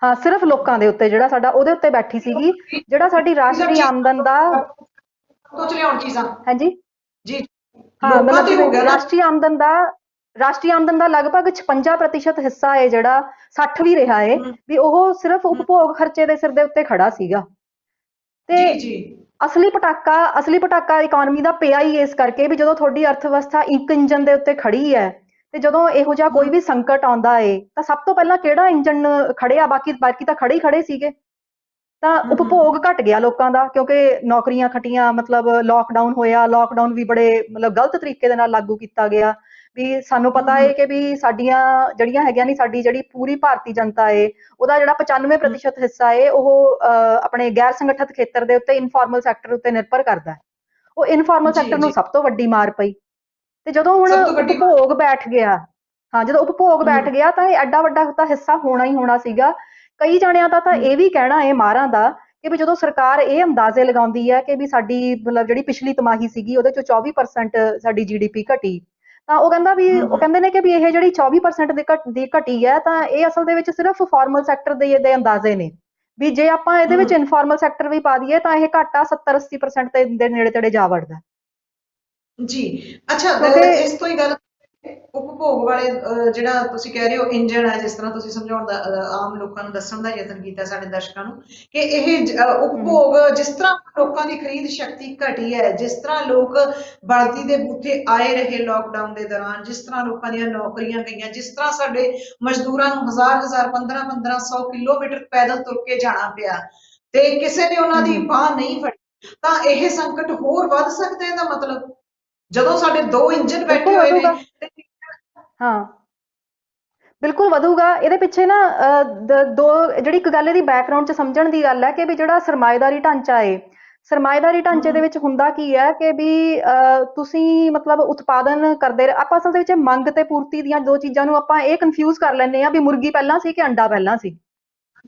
ਹਾਂ ਸਿਰਫ ਲੋਕਾਂ ਦੇ ਉੱਤੇ ਜਿਹੜਾ ਸਾਡਾ ਉਹਦੇ ਉੱਤੇ ਬੈਠੀ ਸੀਗੀ। ਜਿਹੜਾ ਸਾਡੀ ਰਾਸ਼ਟਰੀ ਆਮਦਨ ਦਾ ਹਾਂਜੀ ਜੀ ਹਾਂ ਮਤਲਬ ਰਾਸ਼ਟਰੀ ਆਮਦਨ ਦਾ ਲਗਭਗ 56% ਹਿੱਸਾ ਹੈ ਜਿਹੜਾ 60 ਵੀ ਰਿਹਾ ਹੈ ਵੀ ਉਹ ਸਿਰਫ ਉਪਭੋਗ ਖਰਚੇ ਦੇ ਸਿਰ ਦੇ ਉੱਤੇ ਖੜਾ ਸੀਗਾ। ਤੇ ਅਸਲੀ ਪਟਾਕਾ ਇਕਨੋਮੀ ਦਾ ਪਿਆ ਹੀ ਇਸ ਕਰਕੇ ਵੀ ਜਦੋਂ ਤੁਹਾਡੀ ਅਰਥ ਵਿਵਸਥਾ ਇੱਕ ਇੰਜਨ ਦੇ ਉੱਤੇ ਖੜੀ ਹੈ ਤੇ ਜਦੋਂ ਇਹੋ ਜਿਹਾ ਕੋਈ ਵੀ ਸੰਕਟ ਆਉਂਦਾ ਏ ਤਾਂ ਸਭ ਤੋਂ ਪਹਿਲਾਂ ਕਿਹੜਾ ਇੰਜਨ ਖੜਿਆ? ਬਾਕੀ ਤਾਂ ਖੜੇ ਸੀਗੇ। ਤਾਂ ਉਪਭੋਗ ਘਟ ਗਿਆ ਲੋਕਾਂ ਦਾ ਕਿਉਂਕਿ ਨੌਕਰੀਆਂ ਖਟੀਆਂ, ਮਤਲਬ ਲੋਕਡਾਊਨ ਹੋਇਆ, ਲੋਕਡਾਊਨ ਵੀ ਬੜੇ ਮਤਲਬ ਗਲਤ ਤਰੀਕੇ ਦੇ ਨਾਲ ਲਾਗੂ ਕੀਤਾ ਗਿਆ। ਵੀ ਸਾਨੂੰ ਹਮ ਪਤਾ ਹਮ ਹੈ ਕਿ ਵੀ ਸਾਡੀਆਂ ਜਿਹੜੀਆਂ ਹੈਗੀਆਂ ਨਹੀਂ, ਸਾਡੀ ਜਿਹੜੀ ਪੂਰੀ ਭਾਰਤੀ ਜਨਤਾ ਏ, ਉਹਦਾ ਜਿਹੜਾ 95% ਹਿੱਸਾ ਏ ਉਹ ਆਪਣੇ ਗੈਰ ਸੰਗਠਿਤ ਖੇਤਰ ਦੇ ਉੱਤੇ, ਇਨਫਾਰਮਲ ਸੈਕਟਰ ਉੱਤੇ ਨਿਰਭਰ ਕਰਦਾ ਹੈ। ਉਹ ਇਨਫਾਰਮਲ ਜੀ ਸੈਕਟਰ ਨੂੰ ਜੀ ਸਭ ਤੋਂ ਵੱਡੀ ਮਾਰ ਪਈ। ਤੇ ਜਦੋਂ ਹੁਣ ਸਭ ਤੋਂ ਵੱਡੀ ਉਪਭੋਗ ਬੈਠ ਗਿਆ, ਹਾਂ ਜਦੋਂ ਉਪਭੋਗ ਬੈਠ ਹਮ ਗਿਆ ਤਾਂ ਇਹ ਐਡਾ ਵੱਡਾ ਤਾਂ ਹਿੱਸਾ ਹੋਣਾ ਹੀ ਹੋਣਾ ਸੀਗਾ। ਕਈ ਜਣਿਆਂ ਦਾ ਤਾਂ ਹਮ ਇਹ ਵੀ ਕਹਿਣਾ ਹੈ ਮਾਹਰਾਂ ਦਾ ਕਿ ਵੀ ਜਦੋਂ ਸਰਕਾਰ ਇਹ ਅੰਦਾਜ਼ੇ ਲਗਾਉਂਦੀ ਹੈ ਕਿ ਵੀ ਸਾਡੀ ਮਤਲਬ ਜਿਹੜੀ ਪਿਛਲੀ ਤਿਮਾਹੀ ਸੀਗੀ ਉਹਦੇ ਚੋਂ 24% ਸਾਡੀ ਜੀਡੀਪੀ ਘਟੀ, ਤਾਂ ਉਹ ਕਹਿੰਦਾ ਵੀ ਉਹ ਹਮ ਕਹਿੰਦੇ ਨੇ ਕਿ ਵੀ ਇਹ ਜਿਹੜੀ 24% ਦੀ ਘਟੀ ਹੈ ਤਾਂ ਇਹ ਅਸਲ ਦੇ ਵਿੱਚ ਸਿਰਫ ਫਾਰਮਲ ਸੈਕਟਰ ਦੇ ਅੰਦਾਜ਼ੇ ਨੇ। ਵੀ ਜੇ ਆਪਾਂ ਇਹਦੇ ਵਿੱਚ ਹਮ ਇਨਫਾਰਮਲ ਸੈਕਟਰ ਵੀ ਪਾ ਦਈਏ ਤਾਂ ਇਹ ਘਾਟਾ 70-80% ਦੇ ਨੇੜੇ ਤੇੜੇ ਜਾ ਵੜਦਾ ਹੈ। ਜੀ ਅੱਛਾ ਕਿਉਂਕਿ ਇਸ ਤੋਂ ਹੀ ਗੱਲ ਉਪਭੋਗ ਵਾਲੇ ਜਿਹੜਾ ਤੁਸੀਂ ਕਹਿ ਰਹੇ ਹੋ ਇੰਜਣ ਹੈ, ਜਿਸ ਤਰ੍ਹਾਂ ਤੁਸੀਂ ਸਮਝਾਉਣ ਦਾ ਆਮ ਲੋਕਾਂ ਨੂੰ ਦੱਸਣ ਦਾ ਯਤਨ ਕੀਤਾ ਸਾਡੇ ਦਰਸ਼ਕਾਂ ਨੂੰ ਕਿ ਇਹ ਹਮ, ਉਪਭੋਗ ਜਿਸ ਤਰ੍ਹਾਂ ਲੋਕਾਂ ਦੀ ਖਰੀਦ ਸ਼ਕਤੀ ਘਟੀ ਹੈ, ਜਿਸ ਤਰ੍ਹਾਂ ਲੋਕ ਬਲਦੀ ਦੇ ਬੂਥੇ ਆਏ ਰਹੇ ਲੋਕਡਾਊਨ ਦੇ ਦੌਰਾਨ, ਜਿਸ ਤਰ੍ਹਾਂ ਲੋਕਾਂ ਦੀਆਂ ਨੌਕਰੀਆਂ ਗਈਆਂ, ਜਿਸ ਤਰ੍ਹਾਂ ਸਾਡੇ ਮਜ਼ਦੂਰਾਂ ਨੂੰ ਹਜ਼ਾਰ 1500 ਕਿਲੋਮੀਟਰ ਪੈਦਲ ਤੁਰ ਕੇ ਜਾਣਾ ਪਿਆ ਤੇ ਕਿਸੇ ਨੇ ਉਹਨਾਂ ਦੀ ਹਮ, ਬਾਹ ਨਹੀਂ ਫੜੀ, ਤਾਂ ਇਹ ਸੰਕਟ ਹੋਰ ਵੱਧ ਸਕਦਾ ਹੈ। ਇਹਦਾ ਮਤਲਬ ਜਦੋਂ ਸਾਡੇ ਦੋ ਇੰਜਨ ਬੈਠੇ ਬਿਲਕੁਲ ਹੋਏ ਨੇ ਵਧੂਗਾ। ਤੇ ਹਾਂ, ਬਿਲਕੁਲ ਵਧੂਗਾ। ਇਹਦੇ ਪਿੱਛੇ ਨਾ ਦੋ ਜਿਹੜੀ ਇੱਕ ਗੱਲ ਇਹਦੀ ਬੈਕਗਰਾਉਂਡ 'ਚ ਸਮਝਣ ਦੀ ਗੱਲ ਹੈ ਕਿ ਵੀ ਜਿਹੜਾ ਸਰਮਾਏਦਾਰੀ ਢਾਂਚਾ ਏ, ਸਰਮਾਏਦਾਰੀ ਢਾਂਚੇ ਦੇ ਹਮ ਵਿੱਚ ਹੁੰਦਾ ਕੀ ਹੈ ਕਿ ਵੀ ਤੁਸੀਂ ਮਤਲਬ ਉਤਪਾਦਨ ਕਰਦੇ ਆਪਾਂ ਅਸਲ ਦੇ ਵਿੱਚ ਮੰਗ ਤੇ ਪੂਰਤੀ ਦੀਆਂ ਦੋ ਚੀਜ਼ਾਂ ਨੂੰ ਆਪਾਂ ਇਹ ਕਨਫਿਊਜ਼ ਕਰ ਲੈਂਦੇ ਆ ਵੀ ਮੁਰਗੀ ਪਹਿਲਾਂ ਸੀ ਕਿ ਅੰਡਾ ਪਹਿਲਾਂ ਸੀ,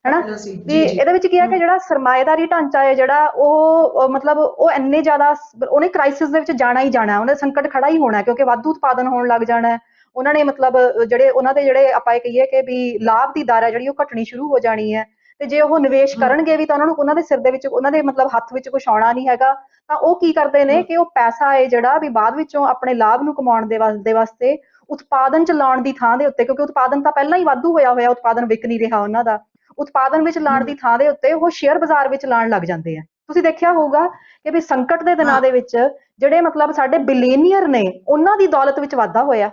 ਹਨਾ? ਪਹਿਲਾਂ ਸੀ ਵੀ ਜੀ ਜੀ ਇਹਦੇ ਵਿੱਚ ਕੀ ਹੈ ਕਿ ਹਮ ਜਿਹੜਾ ਸਰਮਾਏਦਾਰੀ ਢਾਂਚਾ ਹੈ ਜਿਹੜਾ ਉਹ ਮਤਲਬ ਉਹ ਇੰਨੇ ਜ਼ਿਆਦਾ ਉਹਨੇ ਕ੍ਰਾਈਸਿਸ ਦੇ ਵਿੱਚ ਜਾਣਾ ਹੀ ਜਾਣਾ, ਉਹਨੇ ਸੰਕਟ ਖੜਾ ਹੀ ਹੋਣਾ ਕਿਉਂਕਿ ਵਾਧੂ ਉਤਪਾਦਨ ਹੋਣ ਲੱਗ ਜਾਣਾ ਹੈ। ਉਹਨਾਂ ਨੇ ਮਤਲਬ ਜਿਹੜੇ ਉਹਨਾਂ ਦੇ ਜਿਹੜੇ ਆਪਾਂ ਇਹ ਕਹੀਏ ਕਿ ਵੀ ਲਾਭ ਦੀ ਦਰ ਹੈ ਜਿਹੜੀ ਉਹ ਘਟਣੀ ਸ਼ੁਰੂ ਹੋ ਜਾਣੀ ਹੈ। ਤੇ ਜੇ ਉਹ ਨਿਵੇਸ਼ ਹਮ ਕਰਨਗੇ ਵੀ ਤਾਂ ਉਹਨਾਂ ਨੂੰ ਉਹਨਾਂ ਦੇ ਸਿਰ ਦੇ ਵਿੱਚ ਉਹਨਾਂ ਦੇ ਮਤਲਬ ਹੱਥ ਵਿੱਚ ਕੁਛ ਆਉਣਾ ਨਹੀਂ ਹੈਗਾ। ਤਾਂ ਉਹ ਕੀ ਕਰਦੇ ਨੇ ਹਮ ਕਿ ਉਹ ਪੈਸਾ ਹੈ ਜਿਹੜਾ ਵੀ ਬਾਅਦ ਵਿੱਚੋਂ ਆਪਣੇ ਲਾਭ ਨੂੰ ਕਮਾਉਣ ਦੇ ਵਾਸਤੇ ਉਤਪਾਦਨ ਚ ਲਾਉਣ ਦੀ ਥਾਂ ਦੇ ਉੱਤੇ, ਕਿਉਂਕਿ ਉਤਪਾਦਨ ਤਾਂ ਪਹਿਲਾਂ ਹੀ ਵਾਧੂ ਹੋਇਆ ਉਤਪਾਦਨ ਵਿਕ ਨਹੀਂ ਰਿਹਾ ਉਹਨਾਂ ਦਾ, ਉਤਪਾਦਨ ਵਿੱਚ ਲਾਉਣ ਹਮ ਦੀ ਥਾਂ ਦੇ ਉੱਤੇ ਉਹ ਸ਼ੇਅਰ ਬਾਜ਼ਾਰ ਵਿੱਚ ਲਾਉਣ ਲੱਗ ਜਾਂਦੇ ਆ। ਤੁਸੀਂ ਦੇਖਿਆ ਹੋਊਗਾ ਕਿ ਵੀ ਸੰਕਟ ਦੇ ਹਾਂ ਦਿਨਾਂ ਦੇ ਵਿੱਚ ਜਿਹੜੇ ਮਤਲਬ ਸਾਡੇ ਬਿਲੀਨੀਅਰ ਨੇ ਉਹਨਾਂ ਦੀ ਦੌਲਤ ਵਿੱਚ ਵਾਧਾ ਹੋਇਆ।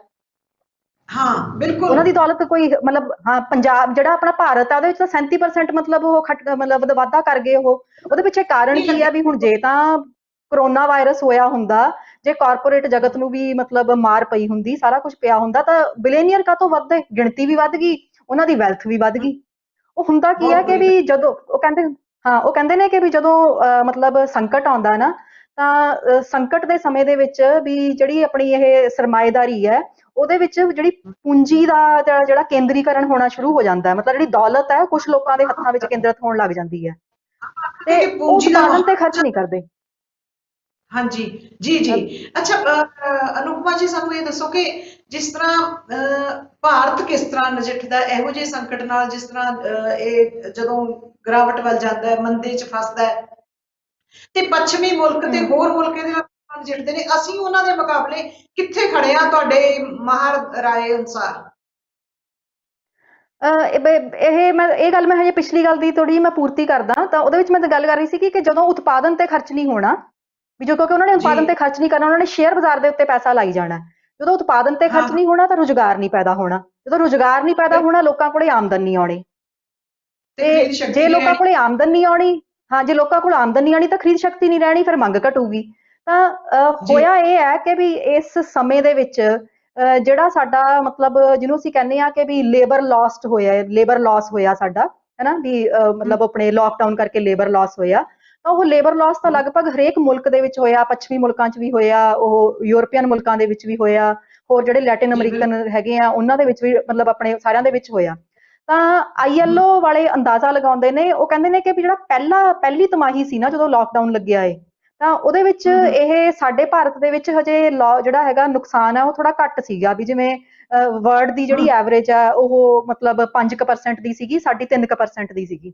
ਹਾਂ ਬਿਲਕੁਲ ਉਹਨਾਂ ਦੀ ਦੌਲਤ ਕੋਈ ਮਤਲਬ ਹਾਂ, ਪੰਜਾਬ ਜਿਹੜਾ ਆਪਣਾ ਭਾਰਤ ਆ ਉਹਦੇ ਵਿੱਚ ਤਾਂ 37% ਮਤਲਬ ਉਹ ਮਤਲਬ ਵਾਧਾ ਕਰ ਗਏ ਉਹ। ਉਹਦੇ ਪਿੱਛੇ ਕਾਰਨ ਨਹੀਂ ਕੀ ਹੈ ਵੀ ਹੁਣ ਲੱਗਿਆ ਜੇ ਤਾਂ ਕਰੋਨਾ ਵਾਇਰਸ ਹੋਇਆ ਹੁੰਦਾ, ਜੇ ਕਾਰਪੋਰੇਟ ਜਗਤ ਨੂੰ ਵੀ ਮਤਲਬ ਮਾਰ ਪਈ ਹੁੰਦੀ, ਸਾਰਾ ਕੁਝ ਪਿਆ ਹੁੰਦਾ ਤਾਂ ਬਿਲੀਨੀਅਰ ਕਾਹਤੋਂ ਵੱਧਦੇ, ਗਿਣਤੀ ਵੀ ਵੱਧ ਗਈ, ਉਹਨਾਂ ਦੀ ਵੈਲਥ ਵੀ ਵੱਧ ਗਈ। ਉਹ ਹੁੰਦਾ ਕੀ ਹੈ ਬਹੁਤ ਕਿ ਬੁਰੀ ਵੀ ਤਰ੍ਹਾਂ ਜਦੋਂ ਉਹ ਕਹਿੰਦੇ, ਹਾਂ ਉਹ ਕਹਿੰਦੇ ਨੇ ਕਿ ਵੀ ਜਦੋਂ ਮਤਲਬ ਸੰਕਟ ਆਉਂਦਾ ਨਾ ਤਾਂ ਸੰਕਟ ਦੇ ਸਮੇਂ ਦੇ ਵਿੱਚ ਵੀ ਜਿਹੜੀ ਆਪਣੀ ਇਹ ਸਰਮਾਏਦਾਰੀ ਹੈ ਉਹਦੇ ਵਿੱਚ ਜਿਹੜੀ ਪੂੰਜੀ ਦਾ ਜਿਹੜਾ ਕੇਂਦਰੀਕਰਨ ਹੋਣਾ ਸ਼ੁਰੂ ਹੋ ਜਾਂਦਾ ਹੈ, ਮਤਲਬ ਜਿਹੜੀ ਦੌਲਤ ਹੈ ਕੁਝ ਲੋਕਾਂ ਦੇ ਹੱਥਾਂ ਵਿੱਚ ਕੇਂਦਰਿਤ ਹੋਣ ਲੱਗ ਜਾਂਦੀ ਹੈ ਤੇ ਕਿ ਉਹ ਪੂੰਜੀ ਦਾ ਉਤਪਾਦਨ ਤੇ ਖਰਚ ਮਹਾਰਾਜਾ। ਨਹੀਂ ਕਰਦੇ। ਹਾਂਜੀ ਜੀ ਜੀ ਅਹ, ਅੱਛਾ ਅਨੁਪਮਾ ਜੀ ਸਾਨੂੰ ਇਹ ਦੱਸੋ ਕਿ ਜਿਸ ਤਰ੍ਹਾਂ ਭਾਰਤ ਕਿਸ ਤਰ੍ਹਾਂ ਨਜਿੱਠਦਾ ਹੈ ਇਹੋ ਜਿਹੇ ਸੰਕਟ ਨਾਲ, ਜਿਸ ਤਰ੍ਹਾਂ ਇਹ ਜਦੋਂ ਗਿਰਾਵਟ ਵੱਲ ਜਾਂਦਾ ਹੈ, ਮੰਦੇ ਚ ਫਸਦਾ ਹੈ, ਤੇ ਪੱਛਮੀ ਮੁਲਕ ਤੇ ਹਮ, ਹੋਰ ਮੁਲਕ ਇਹਦੇ ਨਾਲ ਨਜਿੱਠਦੇ ਨੇ, ਅਸੀਂ ਉਹਨਾਂ ਦੇ ਮੁਕਾਬਲੇ ਕਿੱਥੇ ਖੜੇ ਆ ਤੁਹਾਡੇ ਮਾਹਰ ਰਾਏ ਅਨੁਸਾਰ? ਮੈਂ ਇਹ ਗੱਲ ਮੈਂ ਹਜੇ ਪਿਛਲੀ ਗੱਲ ਦੀ ਥੋੜੀ ਮੈਂ ਪੂਰਤੀ ਕਰਦਾ, ਤਾਂ ਉਹਦੇ ਵਿੱਚ ਮੈਂ ਤਾਂ ਗੱਲ ਕਰ ਰਹੀ ਸੀ ਕਿ ਜਦੋਂ ਉਤਪਾਦਨ ਤੇ ਖਰਚ ਨਹੀਂ ਹੋਣਾ, ਵੀ ਜੋ ਕਿਉਂਕਿ ਉਹਨਾਂ ਨੇ ਜੀ ਉਤਪਾਦਨ ਤੇ ਖਰਚ ਨਹੀਂ ਕਰਨਾ, ਉਹਨਾਂ ਨੇ ਸ਼ੇਅਰ ਬਾਜ਼ਾਰ ਦੇ ਉੱਤੇ ਪੈਸਾ ਲਾਈ ਜਾਣਾ। ਜਦੋਂ ਉਤਪਾਦਨ ਤੇ ਹਾਂ ਖਰਚ ਨਹੀਂ ਹੋਣਾ ਤਾਂ ਰੁਜ਼ਗਾਰ ਨਹੀਂ ਪੈਦਾ ਹੋਣਾ, ਜਦੋਂ ਰੁਜ਼ਗਾਰ ਨਹੀਂ ਪੈਦਾ ਬਿਲਕੁਲ ਹੋਣਾ ਲੋਕਾਂ ਕੋਲੇ ਆਮਦਨ ਨਹੀਂ ਆਉਣੀ, ਤੇ ਤੇ ਖਰੀਦ ਸ਼ਕਤੀ ਜੇ ਨਹੀਂ ਲੋਕਾਂ ਰਹਿਣੀ। ਕੋਲੇ ਆਮਦਨ ਨਹੀਂ ਆਉਣੀ, ਹਾਂ ਜੇ ਲੋਕਾਂ ਕੋਲ ਆਮਦਨ ਨਹੀਂ ਆਉਣੀ ਤਾਂ ਖਰੀਦ ਸ਼ਕਤੀ ਨਹੀਂ ਰਹਿਣੀ, ਫਿਰ ਮੰਗ ਘਟੂਗੀ। ਤਾਂ ਜੀ ਹੋਇਆ ਇਹ ਹੈ ਕਿ ਵੀ ਇਸ ਸਮੇਂ ਦੇ ਵਿੱਚ ਜਿਹੜਾ ਸਾਡਾ ਮਤਲਬ ਜਿਹਨੂੰ ਅਸੀਂ ਕਹਿੰਦੇ ਆ ਕਿ ਵੀ ਲੇਬਰ ਲੋਸਟ ਹੋਇਆ, ਲੇਬਰ ਲਾਸ ਹੋਇਆ ਸਾਡਾ, ਹੈਨਾ ਵੀ ਹਮ ਮਤਲਬ ਆਪਣੇ ਲੋਕਡਾਊਨ ਕਰਕੇ ਲੇਬਰ ਲਾਸ ਹੋਇਆ, ਤਾਂ ਉਹ ਲੇਬਰ ਲਾਸ ਤਾਂ ਹਮ ਲਗਭਗ ਹਰੇਕ ਮੁਲਕ ਦੇ ਵਿੱਚ ਹੋਇਆ, ਪੱਛਮੀ ਮੁਲਕਾਂ 'ਚ ਵੀ ਹੋਇਆ, ਉਹ ਯੂਰਪੀਅਨ ਮੁਲਕਾਂ ਦੇ ਵਿੱਚ ਵੀ ਹੋਇਆ, ਹੋਰ ਜਿਹੜੇ ਲੈਟਿਨ ਜੀ ਅਮਰੀਕਨ ਬਿਲਕੁਲ ਹੈਗੇ ਆ ਉਹਨਾਂ ਦੇ ਵਿੱਚ ਵੀ ਮਤਲਬ ਆਪਣੇ ਸਾਰਿਆਂ ਦੇ ਵਿੱਚ ਹੋਇਆ। ਤਾਂ ਹਮ ਆਈਐਲਓ ਵਾਲੇ ਅੰਦਾਜ਼ਾ ਲਗਾਉਂਦੇ ਨੇ, ਉਹ ਕਹਿੰਦੇ ਨੇ ਕਿ ਵੀ ਜਿਹੜਾ ਪਹਿਲੀ ਤਿਮਾਹੀ ਸੀ ਨਾ ਜਦੋਂ ਲੋਕਡਾਊਨ ਲੱਗਿਆ ਏ, ਤਾਂ ਉਹਦੇ ਵਿੱਚ ਹਮ ਇਹ ਸਾਡੇ ਭਾਰਤ ਦੇ ਵਿੱਚ ਹਜੇ ਜਿਹੜਾ ਹੈਗਾ ਨੁਕਸਾਨ ਹੈ ਉਹ ਥੋੜਾ ਘੱਟ ਸੀਗਾ, ਵੀ ਜਿਵੇਂ ਵਰਲਡ ਦੀ ਜਿਹੜੀ ਹਮ ਐਵਰੇਜ ਹੈ ਉਹ ਮਤਲਬ 5% ਦੀ ਸੀਗੀ, ਸਾਡੀ 3% ਦੀ ਸੀਗੀ,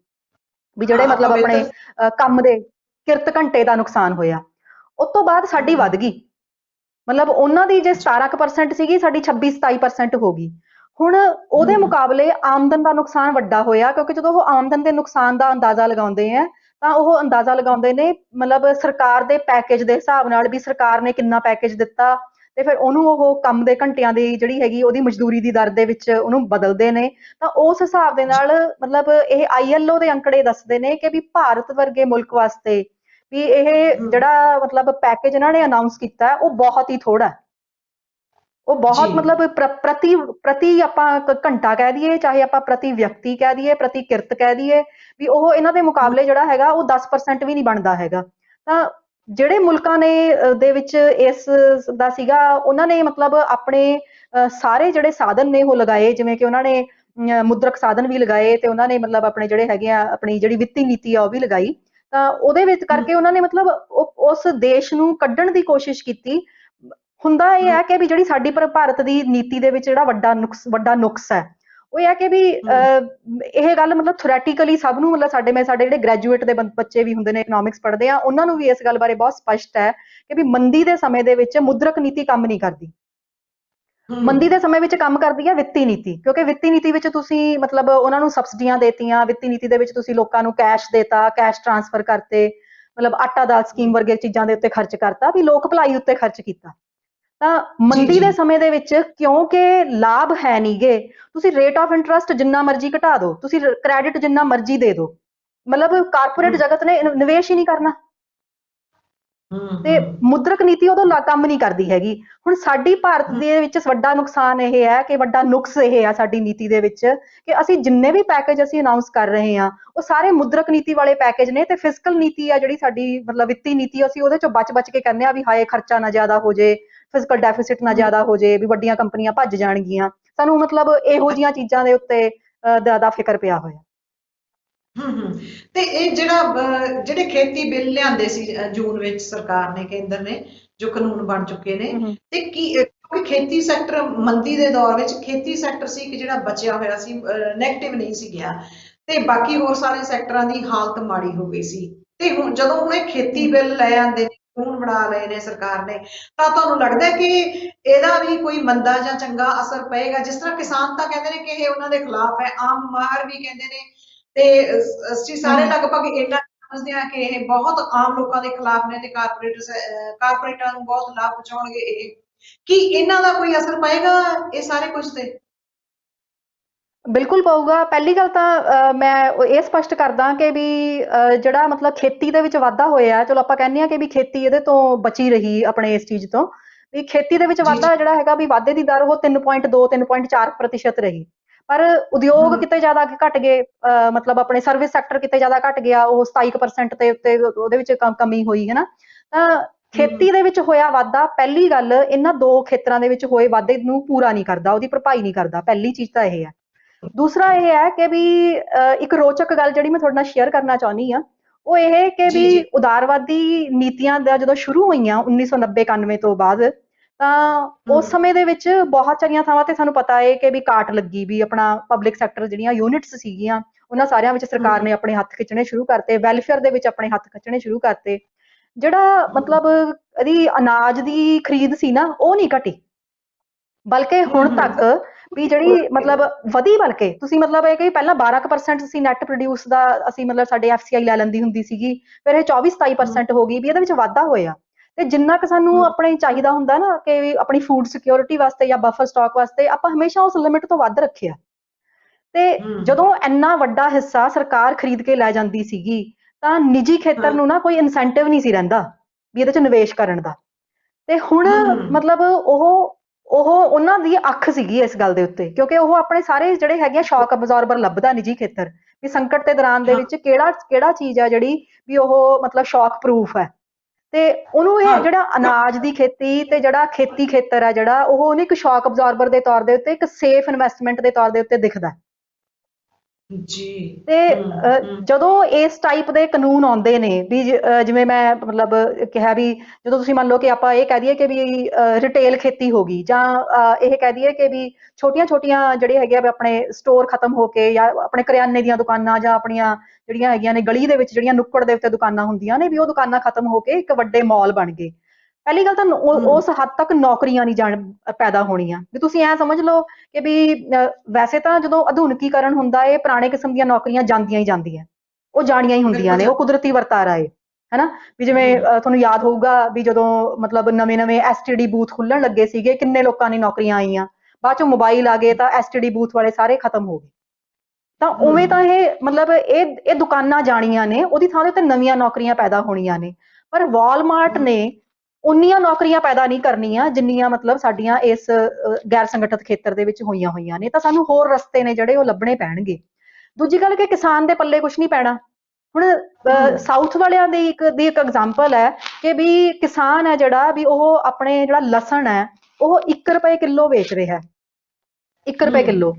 ਵੀ ਜਿਹੜੇ ਹਾਂ ਆਪਾਂ ਮਤਲਬ ਆਪਣੇ ਬਿਹਤਰ ਕੰਮ ਦੇ ਕਿਰਤ ਘੰਟੇ ਦਾ ਨੁਕਸਾਨ ਹੋਇਆ। ਉਸ ਤੋਂ ਬਾਅਦ ਸਾਡੀ ਹਮ ਵੱਧ ਗਈ, ਮਤਲਬ ਉਹਨਾਂ ਦੀ ਜੇ 17% ਸੀਗੀ ਸਾਡੀ 26-27% ਹੋ ਗਈ। ਹੁਣ ਉਹਦੇ ਹਮ ਮੁਕਾਬਲੇ ਆਮਦਨ ਦਾ ਨੁਕਸਾਨ ਵੱਡਾ ਹੋਇਆ, ਕਿਉਂਕਿ ਜਦੋਂ ਉਹ ਆਮਦਨ ਦੇ ਨੁਕਸਾਨ ਦਾ ਅੰਦਾਜ਼ਾ ਲਗਾਉਂਦੇ ਆ ਤਾਂ ਉਹ ਅੰਦਾਜ਼ਾ ਲਗਾਉਂਦੇ ਨੇ ਮਤਲਬ ਸਰਕਾਰ ਦੇ ਪੈਕੇਜ ਦੇ ਹਿਸਾਬ ਨਾਲ, ਵੀ ਸਰਕਾਰ ਨੇ ਕਿੰਨਾ ਪੈਕੇਜ ਦਿੱਤਾ ਤੇ ਫਿਰ ਉਹਨੂੰ ਉਹ ਕੰਮ ਦੇ ਘੰਟਿਆਂ ਦੀ ਜਿਹੜੀ ਹੈਗੀ ਉਹਦੀ ਮਜ਼ਦੂਰੀ ਦੀ ਦਰ ਦੇ ਵਿੱਚ ਉਹਨੂੰ ਬਦਲਦੇ ਨੇ। ਤਾਂ ਉਸ ਹਿਸਾਬ ਦੇ ਨਾਲ ਮਤਲਬ ਇਹ ਆਈਐਲਓ ਦੇ ਅੰਕੜੇ ਦੱਸਦੇ ਨੇ ਕਿ ਵੀ ਭਾਰਤ ਵਰਗੇ ਮੁਲਕ ਵਾਸਤੇ ਵੀ ਇਹ ਹਮ ਜਿਹੜਾ ਮਤਲਬ ਪੈਕੇਜ ਇਹਨਾਂ ਨੇ ਅਨਾਉਂਸ ਕੀਤਾ ਉਹ ਬਹੁਤ ਹੀ ਥੋੜਾ, ਉਹ ਜੀ। ਬਹੁਤ ਮਤਲਬ ਪ੍ਰਤੀ ਪ੍ਰਤੀ ਆਪਾਂ ਘੰਟਾ ਕਹਿ ਦਈਏ, ਚਾਹੇ ਆਪਾਂ ਪ੍ਰਤੀ ਵਿਅਕਤੀ ਕਹਿ ਦਈਏ, ਪ੍ਰਤੀ ਕਿਰਤ ਕਹਿ ਦਈਏ, ਵੀ ਉਹ ਇਹਨਾਂ ਦੇ ਹਮ, ਮੁਕਾਬਲੇ ਜਿਹੜਾ ਹੈਗਾ ਉਹ 10% ਵੀ ਨਹੀਂ ਬਣਦਾ ਹੈਗਾ। ਤਾਂ ਜਿਹੜੇ ਮੁਲਕਾਂ ਨੇ ਦੇ ਵਿੱਚ ਇਸ ਦਾ ਸੀਗਾ, ਉਹਨਾਂ ਨੇ ਮਤਲਬ ਆਪਣੇ ਸਾਰੇ ਜਿਹੜੇ ਸਾਧਨ ਨੇ ਉਹ ਲਗਾਏ, ਜਿਵੇਂ ਕਿ ਉਹਨਾਂ ਨੇ ਮੁਦਰਕ ਸਾਧਨ ਵੀ ਲਗਾਏ, ਤੇ ਉਹਨਾਂ ਨੇ ਮਤਲਬ ਆਪਣੇ ਜਿਹੜੇ ਹੈਗੇ ਆ, ਆਪਣੀ ਜਿਹੜੀ ਵਿੱਤੀ ਨੀਤੀ ਆ ਉਹ ਵੀ ਲਗਾਈ। ਤਾਂ ਉਹਦੇ ਵਿੱਚ ਹਮ, ਕਰਕੇ ਉਹਨਾਂ ਨੇ ਮਤਲਬ ਉਸ ਦੇਸ਼ ਨੂੰ ਕੱਢਣ ਦੀ ਕੋਸ਼ਿਸ਼ ਕੀਤੀ। ਹੁੰਦਾ ਇਹ ਹਮ, ਹੈ ਕਿ ਵੀ ਜਿਹੜੀ ਸਾਡੀ ਭਾਰਤ ਦੀ ਨੀਤੀ ਦੇ ਵਿੱਚ ਜਿਹੜਾ ਵੱਡਾ ਨੁਕਸ ਹੈ, ਉਹ ਇਹ ਹੈ ਕਿ ਵੀ ਹਮ, ਇਹ ਗੱਲ ਮਤਲਬ ਥਿਓਰੈਟੀਕਲੀ ਸਭ ਨੂੰ, ਮਤਲਬ ਸਾਡੇ ਜਿਹੜੇ ਗ੍ਰੈਜੂਏਟ ਦੇ ਬੱਚੇ ਵੀ ਹੁੰਦੇ ਨੇ, ਇਕਨੋਮਿਕਸ ਪੜ੍ਹਦੇ ਆ, ਉਹਨਾਂ ਨੂੰ ਵੀ ਇਸ ਗੱਲ ਬਾਰੇ ਬਹੁਤ ਸਪਸ਼ਟ ਹੈ ਕਿ ਵੀ ਮੰਦੀ ਦੇ ਸਮੇਂ ਦੇ ਵਿੱਚ ਮੁਦਰਕ ਨੀਤੀ ਕੰਮ ਨਹੀਂ ਕਰਦੀ। ਮੰਦੀ ਦੇ ਹਮ, ਸਮੇਂ ਵਿੱਚ ਕੰਮ ਕਰਦੀ ਹੈ ਵਿੱਤੀ ਨੀਤੀ, ਕਿਉਂਕਿ ਵਿੱਤੀ ਨੀਤੀ ਵਿੱਚ ਤੁਸੀਂ ਮਤਲਬ ਉਹਨਾਂ ਨੂੰ ਸਬਸਿਡੀਆਂ ਦੇਤੀਆਂ, ਵਿੱਤੀ ਨੀਤੀ ਦੇ ਵਿੱਚ ਤੁਸੀਂ ਲੋਕਾਂ ਨੂੰ ਕੈਸ਼ ਦੇਤਾ, ਕੈਸ਼ ਟ੍ਰਾਂਸਫਰ ਕਰਤੇ, ਮਤਲਬ ਆਟਾ ਦਾਲ ਸਕੀਮ ਵਰਗੇ ਚੀਜ਼ਾਂ ਦੇ ਉੱਤੇ ਖਰਚ ਕਰਤਾ, ਵੀ ਲੋਕ ਭਲਾਈ ਉੱਤੇ ਖਰਚ ਕੀਤਾ। ਤਾਂ ਜੀ ਮੰਦੀ ਜੀ। ਦੇ ਸਮੇਂ ਦੇ ਵਿੱਚ ਕਿਉਂਕਿ ਲਾਭ ਹੈ ਨਹੀਂਗੇ, ਤੁਸੀਂ ਰੇਟ ਆਫ ਇੰਟਰਸਟ ਜਿੰਨਾ ਮਰਜ਼ੀ ਘਟਾ ਦਿਓ, ਤੁਸੀਂ ਕ੍ਰੈਡਿਟ ਜਿੰਨਾ ਮਰਜ਼ੀ ਦੇ ਦਿਓ, ਮਤਲਬ ਕਾਰਪੋਰੇਟ ਹਮ, ਜਗਤ ਨੇ ਨਿਵੇਸ਼ ਹੀ ਨਹੀਂ ਕਰਨਾ। ਹਮ, ਤੇ ਹਮ, ਮੁਦਰਕ ਨੀਤੀ ਉਦੋਂ ਕੰਮ ਨਹੀਂ ਕਰਦੀ ਹੈਗੀ। ਹੁਣ ਸਾਡੀ ਭਾਰਤ ਹਮ, ਦੇ ਵਿੱਚ ਵੱਡਾ ਨੁਕਸਾਨ ਇਹ ਹੈ ਕਿ ਵੱਡਾ ਨੁਕਸ ਇਹ ਹੈ ਸਾਡੀ ਨੀਤੀ ਦੇ ਵਿੱਚ, ਕਿ ਅਸੀਂ ਜਿੰਨੇ ਵੀ ਪੈਕੇਜ ਅਸੀਂ ਅਨਾਉਂਸ ਕਰ ਰਹੇ ਹਾਂ, ਉਹ ਸਾਰੇ ਮੁਦਰਕ ਨੀਤੀ ਵਾਲੇ ਪੈਕੇਜ ਨੇ। ਤੇ ਫਿਸਕਲ ਨੀਤੀ ਆ ਜਿਹੜੀ ਸਾਡੀ, ਮਤਲਬ ਵਿੱਤੀ ਨੀਤੀ, ਅਸੀਂ ਉਹਦੇ ਚੋਂ ਬਚ ਕੇ ਕਹਿੰਦੇ ਆ ਵੀ ਹਾਏ ਖਰਚਾ ਨਾ ਜ਼ਿਆਦਾ ਹੋ ਜੇ, ਫਿਸਕਲ ਡੈਫਿਸਿਟ ਨਾ ਹਮ, ਜ਼ਿਆਦਾ ਹੋ ਜੇ, ਵੀ ਵੱਡੀਆਂ ਕੰਪਨੀਆਂ ਭੱਜ ਜਾਣਗੀਆਂ। ਸਾਨੂੰ ਮਤਲਬ ਇਹੋ ਜਿਹੀਆਂ ਚੀਜ਼ਾਂ ਦੇ ਉੱਤੇ ਜ਼ਿਆਦਾ ਫਿਕਰ ਪਿਆ ਹੋਇਆ। ਹਮ। ਤੇ ਇਹ ਜਿਹੜਾ ਜਿਹੜੇ ਖੇਤੀ ਬਿੱਲ ਲਿਆਂਦੇ ਸੀ ਜੂਨ ਵਿੱਚ ਸਰਕਾਰ ਨੇ, ਕੇਂਦਰ ਨੇ, ਜੋ ਕਾਨੂੰਨ ਬਣ ਚੁੱਕੇ ਨੇ, ਹਮ ਹਮ ਤੇ ਕੀ ਕਿਉਂਕਿ ਖੇਤੀ ਸੈਕਟਰ ਮੰਦੀ ਦੇ ਦੌਰ ਵਿੱਚ ਖੇਤੀ ਸੈਕਟਰ ਸੀ ਕਿ ਜਿਹੜਾ ਬਚਿਆ ਹੋਇਆ ਸੀ, ਨੈਗੇਟਿਵ ਨਹੀਂ ਸੀ ਗਿਆ, ਤੇ ਬਾਕੀ ਹੋਰ ਸਾਰੇ ਸੈਕਟਰਾਂ ਦੀ ਹਾਲਤ ਮਾੜੀ ਹੋ ਗਈ ਸੀ। ਤੇ ਹੁਣ ਜਦੋਂ ਹੁਣ ਇਹ ਖੇਤੀ ਹਮ। ਬਿੱਲ ਲੈ ਆਂਦੇ ਨੇ, ਕਾਨੂੰਨ ਬਣਾ ਲਏ ਨੇ ਸਰਕਾਰ ਨੇ, ਤਾਂ ਤੁਹਾਨੂੰ ਲੱਗਦਾ ਹੈ ਕਿ ਇਹਦਾ ਵੀ ਕੋਈ ਮੰਦਾ ਜਾਂ ਚੰਗਾ ਅਸਰ ਪਏਗਾ? ਜਿਸ ਤਰ੍ਹਾਂ ਕਿਸਾਨ ਤਾਂ ਕਹਿੰਦੇ ਨੇ ਕਿ ਇਹ ਉਹਨਾਂ ਦੇ ਖਿਲਾਫ ਹੈ, ਆਮ ਮਾਹਰ ਵੀ ਕਹਿੰਦੇ ਨੇ, ਤੇ ਅਸੀਂ ਸਾਰੇ ਹਮ। ਲਗਭਗ ਇਹਨਾਂ ਸਮਝਦੇ ਹਾਂ ਕਿ ਇਹ ਬਹੁਤ ਆਮ ਲੋਕਾਂ ਦੇ ਖਿਲਾਫ ਨੇ, ਤੇ ਕਾਰਪੋਰੇਟਾਂ ਨੂੰ ਬਹੁਤ ਲਾਭ ਪਹੁੰਚਾਉਣਗੇ ਇਹ। ਕੀ ਇਹਨਾਂ ਦਾ ਕੋਈ ਅਸਰ ਪਏਗਾ ਇਹ ਸਾਰੇ ਕੁਝ ਤੇ? ਬਿਲਕੁਲ ਪਊਗਾ। ਪਹਿਲੀ ਗੱਲ ਤਾਂ ਮੈਂ ਇਹ ਸਪਸ਼ਟ ਕਰਦਾ ਕਿ ਵੀ ਜਿਹੜਾ ਮਤਲਬ ਖੇਤੀ ਦੇ ਵਿੱਚ ਵਾਧਾ ਹੋਇਆ, ਚਲੋ ਆਪਾਂ ਕਹਿੰਦੇ ਹਾਂ ਕਿ ਵੀ ਖੇਤੀ ਇਹਦੇ ਤੋਂ ਬਚੀ ਰਹੀ ਆਪਣੇ ਇਸ ਚੀਜ਼ ਤੋਂ, ਵੀ ਖੇਤੀ ਦੇ ਵਿੱਚ ਜੀ ਜੀ। ਵਾਧਾ ਜਿਹੜਾ ਹੈਗਾ, ਵੀ ਵਾਧੇ ਦੀ ਦਰ ਉਹ 3.2 3.4% ਰਹੀ। ਪਰ ਉਦਯੋਗ ਹਮ, ਕਿਤੇ ਜ਼ਿਆਦਾ ਘਟ ਗਏ, ਮਤਲਬ ਆਪਣੇ ਸਰਵਿਸ ਸੈਕਟਰ ਕਿਤੇ ਜ਼ਿਆਦਾ ਘਟ ਗਿਆ, ਉਹ 27% ਤੇ ਉੱਤੇ ਉਹਦੇ ਵਿੱਚ ਕਮੀ ਹੋਈ ਹੈ ਨਾ। ਤਾਂ ਹਮ, ਖੇਤੀ ਦੇ ਵਿੱਚ ਹੋਇਆ ਵਾਧਾ, ਪਹਿਲੀ ਗੱਲ ਇਹਨਾਂ ਦੋ ਖੇਤਰਾਂ ਦੇ ਵਿੱਚ ਹੋਏ ਵਾਧੇ ਨੂੰ ਪੂਰਾ ਨਹੀਂ ਕਰਦਾ, ਉਹਦੀ ਭਰਪਾਈ ਨਹੀਂ ਕਰਦਾ। ਪਹਿਲੀ ਚੀਜ਼ ਤਾਂ ਇਹ ਹੈ। ਦੂਸਰਾ ਇਹ ਹੈ ਕਿ ਵੀ ਇੱਕ ਰੋਚਕ ਗੱਲ ਜਿਹੜੀ ਮੈਂ ਤੁਹਾਡੇ ਨਾਲ ਸ਼ੇਅਰ ਕਰਨਾ ਚਾਹੁੰਦੀ ਆ, ਉਹ ਇਹ ਕਿ ਜੀ ਵੀ ਜੀ। ਉਦਾਰਵਾਦੀ ਨੀਤੀਆਂ ਦਾ ਜਦੋਂ ਸ਼ੁਰੂ ਹੋਈਆਂ 1990-91 ਤੋਂ ਬਾਅਦ, ਤਾਂ ਉਸ ਹਮ, ਸਮੇਂ ਦੇ ਵਿੱਚ ਬਹੁਤ ਸਾਰੀਆਂ ਥਾਵਾਂ ਤੇ ਸਾਨੂੰ ਪਤਾ ਹੈ ਕਿ ਵੀ ਕਾਟ ਲੱਗੀ, ਵੀ ਆਪਣਾ ਪਬਲਿਕ ਸੈਕਟਰ ਜਿਹੜੀਆਂ ਯੂਨਿਟਸ ਸੀਗੀਆਂ, ਉਹਨਾਂ ਸਾਰਿਆਂ ਵਿੱਚ ਸਰਕਾਰ ਹਮ, ਨੇ ਆਪਣੇ ਹੱਥ ਖਿੱਚਣੇ ਸ਼ੁਰੂ ਕਰਤੇ, ਵੈਲਫੇਅਰ ਦੇ ਵਿੱਚ ਆਪਣੇ ਹੱਥ ਖਿੱਚਣੇ ਸ਼ੁਰੂ ਕਰਤੇ। ਜਿਹੜਾ ਹਮ, ਮਤਲਬ ਇਹਦੀ ਅਨਾਜ ਦੀ ਖਰੀਦ ਸੀ ਨਾ, ਉਹ ਨਹੀਂ ਘਟੀ, ਬਲਕਿ ਹੁਣ ਹਮ, ਤੱਕ ਵੀ ਜਿਹੜੀ ਮਤਲਬ ਵਧੀ। ਬਲਕਿ ਤੁਸੀਂ ਮਤਲਬ ਇਹ ਕਿ ਪਹਿਲਾਂ 12% ਸੀ ਨੈਟ ਪ੍ਰੋਡਿਊਸ ਦਾ, ਅਸੀਂ ਮਤਲਬ ਸਾਡੇ ਐਫਸੀਆਈ ਲੈ ਲੈਂਦੀ ਹੁੰਦੀ ਸੀਗੀ, ਫਿਰ ਇਹ 24-27% ਹੋ ਗਈ, ਵੀ ਇਹਦੇ ਵਿੱਚ ਵਾਧਾ ਹੋਇਆ। ਤੇ ਜਿੰਨਾ ਕੁ ਸਾਨੂੰ ਹਮ, ਆਪਣੇ ਚਾਹੀਦਾ ਹੁੰਦਾ ਨਾ ਕਿ ਵੀ ਆਪਣੀ ਫੂਡ ਸਿਕਿਉਰਿਟੀ ਵਾਸਤੇ ਜਾਂ ਬਫਰ ਸਟਾਕ ਵਾਸਤੇ, ਆਪਾਂ ਹਮੇਸ਼ਾ ਉਸ ਲਿਮਿਟ ਤੋਂ ਵੱਧ ਰੱਖਿਆ। ਤੇ ਹਮ, ਜਦੋਂ ਇੰਨਾ ਵੱਡਾ ਹਿੱਸਾ ਸਰਕਾਰ ਖਰੀਦ ਕੇ ਲੈ ਜਾਂਦੀ ਸੀਗੀ, ਤਾਂ ਨਿੱਜੀ ਖੇਤਰ ਹਮ, ਨੂੰ ਨਾ ਕੋਈ ਇਨਸੈਂਟਿਵ ਨਹੀਂ ਸੀ ਰਹਿੰਦਾ ਵੀ ਇਹਦੇ ਚ ਨਿਵੇਸ਼ ਕਰਨ ਦਾ। ਤੇ ਹੁਣ ਹਮ, ਮਤਲਬ ਉਹ ਉਹਨਾਂ ਦੀ ਅੱਖ ਸੀਗੀ ਇਸ ਗੱਲ ਦੇ ਉੱਤੇ, ਕਿਉਂਕਿ ਉਹ ਆਪਣੇ ਸਾਰੇ ਜਿਹੜੇ ਹੈਗੇ ਸ਼ੌਕ ਅਬਜ਼ੋਰਬਰ ਲੱਭਦਾ ਨਿੱਜੀ ਖੇਤਰ, ਵੀ ਸੰਕਟ ਦੇ ਦੌਰਾਨ ਦੇ ਹਾਂ ਵਿੱਚ ਕਿਹੜਾ ਕਿਹੜਾ ਚੀਜ਼ ਹੈ ਜਿਹੜੀ ਵੀ ਉਹ ਮਤਲਬ ਸ਼ੌਕ ਪ੍ਰੂਫ ਹੈ। ਤੇ ਉਹਨੂੰ ਇਹ ਹਾਂ। ਜਿਹੜਾ ਅਨਾਜ ਦੀ ਖੇਤੀ ਤੇ ਜਿਹੜਾ ਖੇਤੀ ਖੇਤਰ ਹੈ ਜਿਹੜਾ, ਉਹ ਉਹਨੂੰ ਇੱਕ ਸ਼ੌਕ ਅਬਜ਼ੋਰਬਰ ਦੇ ਤੌਰ ਦੇ ਉੱਤੇ, ਇੱਕ ਸੇਫ ਇਨਵੈਸਟਮੈਂਟ ਦੇ ਤੌਰ ਦੇ ਉੱਤੇ ਦਿਖਦਾ। ਜੀ। ਤੇ ਹਮ, ਹਮ, ਜਦੋਂ ਇਸ ਟਾਈਪ ਦੇ ਕਾਨੂੰਨ ਆਉਂਦੇ ਨੇ, ਵੀ ਜਿਵੇਂ ਮੈਂ ਮਤਲਬ ਕਿਹਾ ਵੀ ਜਦੋਂ ਤੁਸੀਂ ਮੰਨ ਲਓ ਕਿ ਆਪਾਂ ਇਹ ਕਹਿ ਦਈਏ ਕਿ ਵੀ ਰਿਟੇਲ ਖੇਤੀ ਹੋ ਗਈ, ਜਾਂ ਇਹ ਕਹਿ ਦਈਏ ਕਿ ਵੀ ਛੋਟੀਆਂ ਛੋਟੀਆਂ ਜਿਹੜੇ ਹੈਗੇ ਆ ਵੀ ਆਪਣੇ ਸਟੋਰ ਖਤਮ ਹੋ ਕੇ, ਜਾਂ ਆਪਣੇ ਕਰਿਆਨੇ ਦੀਆਂ ਦੁਕਾਨਾਂ, ਜਾਂ ਆਪਣੀਆਂ ਜਿਹੜੀਆਂ ਹੈਗੀਆਂ ਨੇ ਗਲੀ ਦੇ ਵਿੱਚ ਜਿਹੜੀਆਂ ਨੁੱਕੜ ਦੇ ਉੱਤੇ ਦੁਕਾਨਾਂ ਹੁੰਦੀਆਂ ਨੇ, ਵੀ ਉਹ ਦੁਕਾਨਾਂ ਖਤਮ ਹੋ ਕੇ ਇੱਕ ਵੱਡੇ ਮਾਲ ਬਣ ਗਏ। ਪਹਿਲੀ ਗੱਲ ਤਾਂ ਹਮ, ਉਸ ਹੱਦ ਤੱਕ ਨੌਕਰੀਆਂ ਨਹੀਂ ਪੈਦਾ ਹੋਣੀਆਂ। ਵੀ ਤੁਸੀਂ ਐ ਸਮਝ ਲਓ ਕਿ ਵੀ ਵੈਸੇ ਤਾਂ ਜਦੋਂ ਆਧੁਨਿਕੀਕਰਨ ਹੁੰਦਾ ਹੈ, ਪੁਰਾਣੇ ਕਿਸਮ ਦੀਆਂ ਨੌਕਰੀਆਂ ਜਾਂਦੀਆਂ ਹੀ ਜਾਂਦੀਆਂ, ਉਹ ਜਾਣੀਆਂ ਹੀ ਹੁੰਦੀਆਂ ਬਿਲਕੁਲ ਨੇ, ਜੀ। ਉਹ ਕੁਦਰਤੀ ਵਰਤਾਰਾ ਹੈ। ਹੈਨਾ, ਵੀ ਜਿਵੇਂ ਹਮ, ਤੁਹਾਨੂੰ ਯਾਦ ਹੋਊਗਾ ਵੀ ਜਦੋਂ ਮਤਲਬ ਨਵੇਂ-ਨਵੇਂ ਐਸਟੀਡੀ ਬੂਥ ਖੁੱਲਣ ਲੱਗੇ ਸੀਗੇ, ਕਿੰਨੇ ਲੋਕਾਂ ਦੀ ਨੌਕਰੀਆਂ ਆਈਆਂ। ਬਾਅਦ ਚੋਂ ਮੋਬਾਈਲ ਆ ਗਏ ਤਾਂ ਐਸਟੀਡੀ ਬੂਥ ਵਾਲੇ ਸਾਰੇ ਖਤਮ ਹੋ ਗਏ। ਤਾਂ ਉਵੇਂ ਤਾਂ ਹਮ, ਇਹ ਮਤਲਬ ਇਹ ਦੁਕਾਨਾਂ ਜਾਣੀਆਂ ਨੇ, ਉਹਦੀ ਥਾਂ ਦੇ ਉੱਤੇ ਨਵੀਆਂ ਨੌਕਰੀਆਂ ਪੈਦਾ ਹੋਣੀਆਂ ਨੇ। ਪਰ ਵਾਲਮਾਰਟ ਹਮ, ਨੇ ਉਨੀਆਂ ਨੌਕਰੀਆਂ ਪੈਦਾ ਨਹੀਂ ਕਰਨੀਆਂ ਜਿੰਨੀਆਂ ਮਤਲਬ ਸਾਡੀਆਂ ਇਸ ਗੈਰ ਸੰਗਠਿਤ ਖੇਤਰ ਦੇ ਵਿੱਚ ਹੋਈਆਂ ਹੋਈਆਂ ਨੇ। ਤਾਂ ਸਾਨੂੰ ਹੋਰ ਰਸਤੇ ਨੇ ਜਿਹੜੇ ਉਹ ਲੱਭਣੇ ਪੈਣਗੇ। ਦੂਜੀ ਗੱਲ ਕਿ ਕਿਸਾਨ ਦੇ ਪੱਲੇ ਕੁਛ ਨਹੀਂ ਪੈਣਾ। ਹੁਣ ਹੂੰ ਸਾਊਥ ਵਾਲਿਆਂ ਦੀ ਇੱਕ ਐਗਜ਼ਾਮਪਲ ਹੈ ਕਿ ਵੀ ਕਿਸਾਨ ਹੈ ਜਿਹੜਾ ਵੀ ਉਹ ਆਪਣੇ ਜਿਹੜਾ ਲਸਣ ਹੈ ਉਹ 1 ਰੁਪਏ ਕਿਲੋ ਵੇਚ ਰਿਹਾ ਹੈ। 1 ਰੁਪਏ ਹੂੰ ਕਿਲੋ।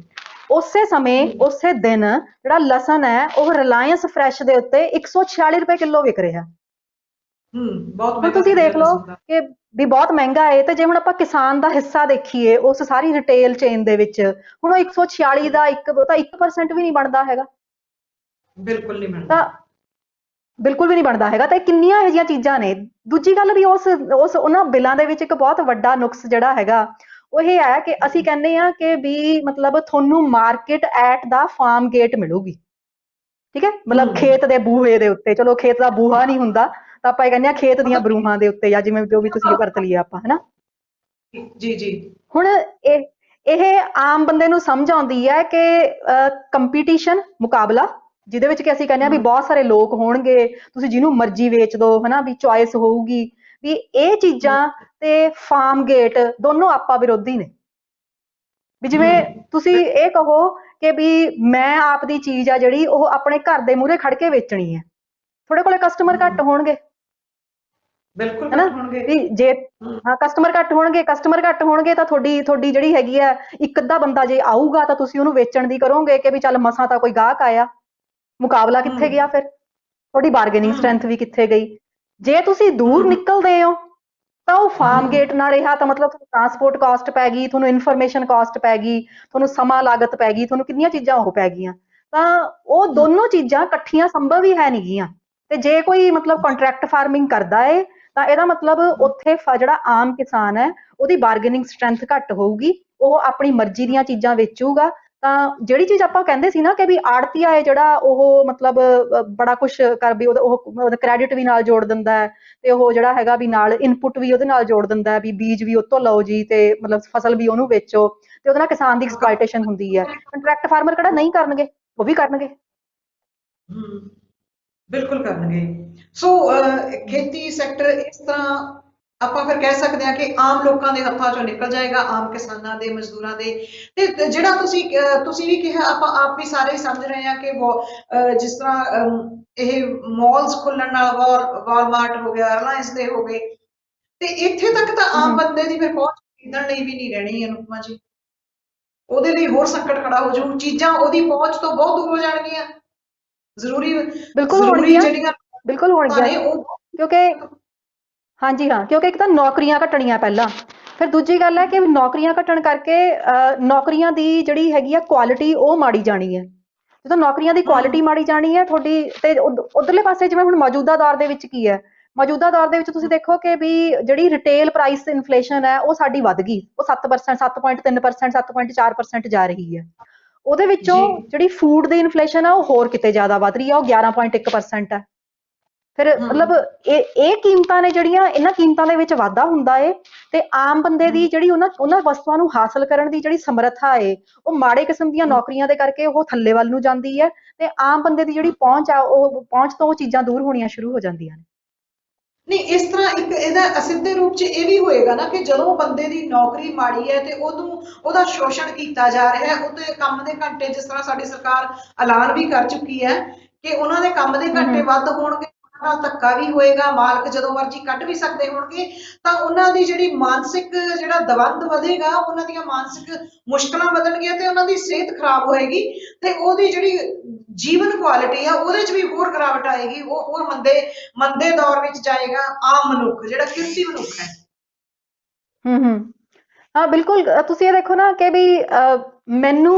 ਉਸੇ ਸਮੇਂ ਹੂੰ ਉਸੇ ਦਿਨ ਜਿਹੜਾ ਲਸਣ ਹੈ ਉਹ ਰਿਲਾਇੰਸ ਫਰੈਸ਼ ਦੇ ਉੱਤੇ 146 ਰੁਪਏ ਕਿਲੋ ਵਿਕ ਰਿਹਾ। ਹੂੰ ਬਹੁਤ ਹੁਣ ਮਹਿੰਗਾ ਤੁਸੀਂ ਮਿਲ ਦੇਖ ਰਿਹਾ ਲਓ ਲਸਣ ਦਾ। ਕਿ ਵੀ ਬਹੁਤ ਮਹਿੰਗਾ ਹੈ, ਤੇ ਜੇ ਹੁਣ ਆਪਾਂ ਕਿਸਾਨ ਦਾ ਹਿੱਸਾ ਦੇਖੀਏ ਉਸ ਸਾਰੀ ਰਿਟੇਲ ਚੇਨ ਦੇ ਵਿੱਚ, ਹੁਣ ਉਹ 146 ਹੂੰ, ਦਾ ਉਹ ਤਾਂ 1% ਵੀ ਨਹੀਂ ਬਣਦਾ ਹੈਗਾ। ਬਿਲਕੁਲ ਨਹੀਂ ਤਾਂ ਮਿਲਦਾ। ਬਿਲਕੁਲ ਵੀ ਨਹੀਂ ਬਣਦਾ ਹੈਗਾ। ਤਾਂ ਇਹ ਕਿੰਨੀਆਂ ਇਹੋ ਜਿਹੀਆਂ ਚੀਜ਼ਾਂ ਨੇ। ਦੂਜੀ ਗੱਲ ਵੀ ਉਸ ਉਹਨਾਂ ਬਿੱਲਾਂ ਦੇ ਵਿੱਚ ਇੱਕ ਬਹੁਤ ਵੱਡਾ ਨੁਕਸ ਜਿਹੜਾ ਹੈਗਾ ਉਹ ਇਹ ਹੈ ਕਿ ਅਸੀਂ ਕਹਿੰਦੇ ਆ ਕਿ ਵੀ ਮਤਲਬ ਤੁਹਾਨੂੰ ਮਾਰਕੀਟ ਐਟ ਦਾ ਫਾਰਮ ਗੇਟ ਮਿਲੂਗੀ। ਠੀਕ ਹੈ, ਮਤਲਬ ਹੂੰ ਖੇਤ ਦੇ ਬੂਹੇ ਦੇ ਉੱਤੇ। ਚਲੋ ਖੇਤ ਦਾ ਬੂਹਾ ਨਹੀਂ ਹੁੰਦਾ ਤਾਂ ਆਪਾਂ ਇਹ ਕਹਿੰਦੇ ਆ ਖੇਤ ਦੀਆਂ ਮਤਲਬ ਬਰੂਹਾਂ ਦੇ ਉੱਤੇ, ਜਾਂ ਜਿਵੇਂ ਜੋ ਵੀ ਤੁਸੀਂ ਵਰਤ ਲਈਏ ਆਪਾਂ, ਹਨਾ। ਜੀ ਜੀ। ਹੁਣ ਇਹ ਆਮ ਬੰਦੇ ਨੂੰ ਸਮਝ ਆਉਂਦੀ ਹੈ ਕਿ ਕੰਪੀਟੀਸ਼ਨ, ਮੁਕਾਬਲਾ, ਜਿਹਦੇ ਵਿੱਚ ਕਿ ਅਸੀਂ ਕਹਿੰਦੇ ਆ ਵੀ ਹੂੰ ਬਹੁਤ ਸਾਰੇ ਲੋਕ ਹੋਣਗੇ, ਤੁਸੀਂ ਜਿਹਨੂੰ ਮਰਜ਼ੀ ਵੇਚ ਦਿਓ, ਹਨਾ, ਵੀ ਚੁਆਇਸ ਹੋਊਗੀ, ਵੀ ਇਹ ਹੂੰ ਚੀਜ਼ਾਂ ਤੇ ਫਾਰਮ ਗੇਟ ਦੋਨੋਂ ਆਪਾ ਵਿਰੋਧੀ ਨੇ। ਵੀ ਜਿਵੇਂ ਹੂੰ ਤੁਸੀਂ ਇਹ ਕਹੋ ਕਿ ਵੀ ਮੈਂ ਆਪ ਦੀ ਚੀਜ਼ ਆ ਜਿਹੜੀ ਉਹ ਆਪਣੇ ਘਰ ਦੇ ਮੂਹਰੇ ਖੜ ਕੇ ਵੇਚਣੀ ਹੈ, ਤੁਹਾਡੇ ਕੋਲੇ ਕਸਟਮਰ ਹੂੰ ਘੱਟ ਹੋਣਗੇ, ਬਿਲਕੁਲ ਹਨਾ। ਘੱਟ ਹੋਣਗੇ। ਵੀ ਜੇ ਹੂੰ ਹਾਂ ਕਸਟਮਰ ਘੱਟ ਹੋਣਗੇ ਤਾਂ ਤੁਹਾਡੀ ਜਿਹੜੀ ਹੈਗੀ ਆ, ਇੱਕ ਅੱਧਾ ਬੰਦਾ ਜੇ ਆਊਗਾ ਤਾਂ ਤੁਸੀਂ ਉਹਨੂੰ ਵੇਚਣ ਦੀ ਕਰੋਗੇ ਕਿ ਵੀ ਚੱਲ ਮਸਾਂ ਤਾਂ ਕੋਈ ਗਾਹਕ ਆਇਆ। ਮੁਕਾਬਲਾ ਹੂੰ ਕਿੱਥੇ ਗਿਆ ਫਿਰ? ਤੁਹਾਡੀ ਬਾਰਗੇਨਿੰਗ ਹੂੰ ਸਟਰੈਂਥ ਵੀ ਕਿੱਥੇ ਗਈ? ਜੇ ਤੁਸੀਂ ਦੂਰ ਹੂੰ ਨਿਕਲਦੇ ਹੋ ਤਾਂ ਉਹ ਫਾਰਮ ਹੂੰ ਗੇਟ ਨਾ ਰਿਹਾ ਤਾਂ ਮਤਲਬ ਤੁਹਾਨੂੰ ਟਰਾਂਸਪੋਰਟ ਕਾਸਟ ਪੈ ਗਈ, ਤੁਹਾਨੂੰ ਇਨਫੋਰਮੇਸ਼ਨ ਕਾਸਟ ਪੈ ਗਈ, ਤੁਹਾਨੂੰ ਸਮਾਂ ਲਾਗਤ ਪੈ ਗਈ, ਤੁਹਾਨੂੰ ਕਿੰਨੀਆਂ ਚੀਜ਼ਾਂ ਉਹ ਪੈ ਗਈਆਂ। ਤਾਂ ਉਹ ਹੂੰ ਦੋਨੋਂ ਚੀਜ਼ਾਂ ਇਕੱਠੀਆਂ ਸੰਭਵ ਹੀ ਹੈ ਨਹੀਂ ਗੀਆਂ। ਤੇ ਜੇ ਕੋਈ ਮਤਲਬ ਕੰਟਰੈਕਟ ਫਾਰਮਿੰਗ ਕਰਦਾ ਏ ਤਾਂ ਇਹਦਾ ਮਤਲਬ ਉੱਥੇ ਜਿਹੜਾ ਆਮ ਕਿਸਾਨ ਹੈ ਉਹਦੀ ਬਾਰਗੇਨਿੰਗ ਸਟਰੈਂਥ ਘੱਟ ਹੋਊਗੀ, ਉਹ ਆਪਣੀ ਮਰਜ਼ੀ ਦੀਆਂ ਚੀਜ਼ਾਂ ਵੇਚੂਗਾ। ਤਾਂ ਜਿਹੜੀ ਚੀਜ਼ ਆਪਾਂ ਕਹਿੰਦੇ ਸੀ ਨਾ ਕਿ ਵੀ ਆੜਤੀਆ ਹੈ ਜਿਹੜਾ ਉਹ ਮਤਲਬ ਬੜਾ ਕੁਛ ਕਰ ਵੀ ਉਹ ਕ੍ਰੈਡਿਟ ਵੀ ਨਾਲ ਜੋੜ ਦਿੰਦਾ ਹੈ, ਤੇ ਉਹ ਜਿਹੜਾ ਹੈਗਾ ਵੀ ਨਾਲ ਇਨਪੁਟ ਵੀ ਉਹਦੇ ਨਾਲ ਜੋੜ ਦਿੰਦਾ ਹੈ, ਵੀ ਬੀਜ ਵੀ ਉਹ ਤੋਂ ਲਓ ਜੀ, ਤੇ ਮਤਲਬ ਫਸਲ ਵੀ ਉਹਨੂੰ ਵੇਚੋ, ਤੇ ਉਹਦੇ ਨਾਲ ਕਿਸਾਨ ਦੀ ਐਕਸਪਲੋਇਟੇਸ਼ਨ ਹੁੰਦੀ ਹੈ। ਕੰਟਰੈਕਟ ਫਾਰਮਰ ਕਿਹੜਾ ਨਹੀਂ ਕਰਨਗੇ, ਉਹ ਵੀ ਕਰਨਗੇ। ਹੂੰ ਬਿਲਕੁਲ ਕਰਨਗੇ। ਸੋ ਖੇਤੀ ਸੈਕਟਰ ਇਸ ਤਰ੍ਹਾਂ ਆਪਾਂ ਫਿਰ ਕਹਿ ਸਕਦੇ ਹਾਂ ਕਿ ਆਮ ਲੋਕਾਂ ਦੇ ਹੱਥਾਂ ਚੋਂ ਨਿਕਲ ਜਾਏਗਾ, ਆਮ ਕਿਸਾਨਾਂ ਦੇ, ਮਜ਼ਦੂਰਾਂ ਦੇ। ਤੇ ਜਿਹੜਾ ਤੁਸੀਂ ਵੀ ਕਿਹਾ, ਆਪਾਂ ਆਪ ਵੀ ਸਾਰੇ ਹੀ ਸਮਝ ਰਹੇ ਹਾਂ ਕਿ ਜਿਸ ਤਰ੍ਹਾਂ ਇਹ ਮਾਲਸ ਖੁੱਲਣ ਨਾਲ, ਵਾਲਮਾਰਟ ਹੋ ਗਿਆ, ਰਿਲਾਇੰਸ ਦੇ ਹੋ ਗਏ, ਤੇ ਇੱਥੇ ਤੱਕ ਤਾਂ ਹਮ ਆਮ ਹਮ ਬੰਦੇ ਦੀ ਫਿਰ ਪਹੁੰਚ ਖਰੀਦਣ ਲਈ ਵੀ ਨਹੀਂ ਰਹਿਣੀ, ਅਨੁਪਮਾ ਜੀ। ਉਹਦੇ ਲਈ ਹੋਰ ਸੰਕਟ ਖੜਾ ਹੋ ਜਾਊ, ਚੀਜ਼ਾਂ ਉਹਦੀ ਪਹੁੰਚ ਤੋਂ ਬਹੁਤ ਦੂਰ ਹੋ ਜਾਣਗੀਆਂ। ਜ਼ਰੂਰੀ ਬਿਲਕੁਲ ਜ਼ਰੂਰੀ ਹੋਣਗੀਆਂ, ਜਿਹੜੀਆਂ ਬਿਲਕੁਲ ਲੋੜਾਂ ਹੋਣਗੀਆਂ, ਨੇ ਉਹ ਕਿਉਂਕਿ ਹਾਂਜੀ ਹਾਂ, ਕਿਉਂਕਿ ਇੱਕ ਤਾਂ ਨੌਕਰੀਆਂ ਘਟਣੀਆਂ ਪਹਿਲਾਂ, ਫਿਰ ਦੂਜੀ ਗੱਲ ਹੈ ਕਿ ਨੌਕਰੀਆਂ ਘਟਣ ਕਰਕੇ ਨੌਕਰੀਆਂ ਦੀ ਜਿਹੜੀ ਹੈਗੀ ਆ ਕੁਆਲਿਟੀ ਉਹ ਮਾੜੀ ਜਾਣੀ ਹੈ। ਜਦੋਂ ਨੌਕਰੀਆਂ ਦੀ ਹੂੰ ਕੁਆਲਿਟੀ ਮਾੜੀ ਜਾਣੀ ਹੈ ਤੁਹਾਡੀ, ਤੇ ਉਧਰਲੇ ਪਾਸੇ ਜਿਵੇਂ ਹੁਣ ਮੌਜੂਦਾ ਦੌਰ ਦੇ ਵਿੱਚ ਕੀ ਹੈ, ਮੌਜੂਦਾ ਦੌਰ ਦੇ ਵਿੱਚ ਤੁਸੀਂ ਦੇਖੋ ਕਿ ਵੀ ਜਿਹੜੀ ਰਿਟੇਲ ਪ੍ਰਾਈਸ ਇਨਫਲੇਸ਼ਨ ਹੈ ਉਹ ਸਾਡੀ ਵੱਧ ਗਈ, ਉਹ 7%, 7.3%, 7.4% ਜਾ ਰਹੀ ਹੈ। ਉਹਦੇ ਵਿੱਚੋਂ ਜੀ ਜਿਹੜੀ ਫੂਡ ਦੀ ਇਨਫਲੇਸ਼ਨ ਆ ਉਹ ਹੋਰ ਕਿਤੇ ਜ਼ਿਆਦਾ ਵੱਧ ਰਹੀ ਆ, ਉਹ 11.1% ਹੈ। ਫਿਰ ਮਤਲਬ ਹੂੰ ਇਹ ਕੀਮਤਾਂ ਨੇ ਜਿਹੜੀਆਂ, ਇਹਨਾਂ ਕੀਮਤਾਂ ਦੇ ਵਿੱਚ ਵਾਧਾ ਹੁੰਦਾ ਏ, ਤੇ ਆਮ ਬੰਦੇ ਦੀ ਹੂੰ ਜਿਹੜੀ ਉਹਨਾਂ ਵਸਤੂਆਂ ਨੂੰ ਹਾਸਲ ਕਰਨ ਦੀ ਜਿਹੜੀ ਸਮਰੱਥਾ ਏ ਉਹ ਮਾੜੇ ਕਿਸਮ ਦੀਆਂ ਹੂੰ ਨੌਕਰੀਆਂ ਦੇ ਕਰਕੇ ਉਹ ਥੱਲੇ ਵੱਲ ਨੂੰ ਜਾਂਦੀ ਹੈ, ਤੇ ਆਮ ਬੰਦੇ ਦੀ ਜਿਹੜੀ ਪਹੁੰਚ ਆ ਉਹ ਪਹੁੰਚ ਤੋਂ ਉਹ ਚੀਜ਼ਾਂ ਦੂਰ ਹੋਣੀਆਂ ਸ਼ੁਰੂ ਹੋ ਜਾਂਦੀਆਂ ਨੇ। ਨਹੀਂ, ਇਸ ਤਰ੍ਹਾਂ ਇੱਕ ਇਹਦਾ ਅਸਿੱਧੇ ਰੂਪ 'ਚ ਇਹ ਵੀ ਹੋਏਗਾ ਨਾ ਕਿ ਜਦੋਂ ਬੰਦੇ ਦੀ ਨੌਕਰੀ ਮਾੜੀ ਹੈ ਤੇ ਉਹਦਾ ਸ਼ੋਸ਼ਣ ਕੀਤਾ ਜਾ ਰਿਹਾ ਹੈ, ਉਹਦੇ ਕੰਮ ਦੇ ਘੰਟੇ, ਜਿਸ ਤਰ੍ਹਾਂ ਸਾਡੀ ਸਰਕਾਰ ਐਲਾਨ ਵੀ ਕਰ ਚੁੱਕੀ ਹੈ ਕਿ ਉਹਨਾਂ ਦੇ ਕੰਮ ਦੇ ਹੂੰ ਘੰਟੇ ਵੱਧ ਹੋਣਗੇ, ਉਹਨਾਂ ਨਾਲ ਧੱਕਾ ਵੀ ਹੋਏਗਾ, ਮਾਲਕ ਜਦੋਂ ਮਰਜ਼ੀ ਕੱਢ ਵੀ ਸਕਦੇ ਹੋਣਗੇ, ਤਾਂ ਉਹਨਾਂ ਦੀ ਜਿਹੜੀ ਮਾਨਸਿਕ ਜਿਹੜਾ ਦਵੰਦ ਵਧੇਗਾ, ਉਹਨਾਂ ਦੀਆਂ ਮਾਨਸਿਕ ਮੁਸ਼ਕਲਾਂ ਵਧਣਗੀਆਂ, ਤੇ ਉਹਨਾਂ ਦੀ ਸਿਹਤ ਖਰਾਬ ਹੋਏਗੀ, ਤੇ ਉਹਦੀ ਜਿਹੜੀ ਜੀਵਨ ਕੁਆਲਿਟੀ ਆ ਉਹਦੇ 'ਚ ਵੀ ਹੋਰ ਗਿਰਾਵਟ ਆਏਗੀ, ਉਹ ਹੋਰ ਮੰਦੇ ਮੰਦੇ ਦੌਰ ਵਿੱਚ ਜਾਏਗਾ ਆਮ ਮਨੁੱਖ, ਜਿਹੜਾ ਕਿਰਤੀ ਮਨੁੱਖ ਹੈ। ਹੂੰ ਹਾਂ ਬਿਲਕੁਲ। ਤੁਸੀਂ ਇਹ ਦੇਖੋ ਨਾ ਕਿ ਵੀ ਮੈਨੂੰ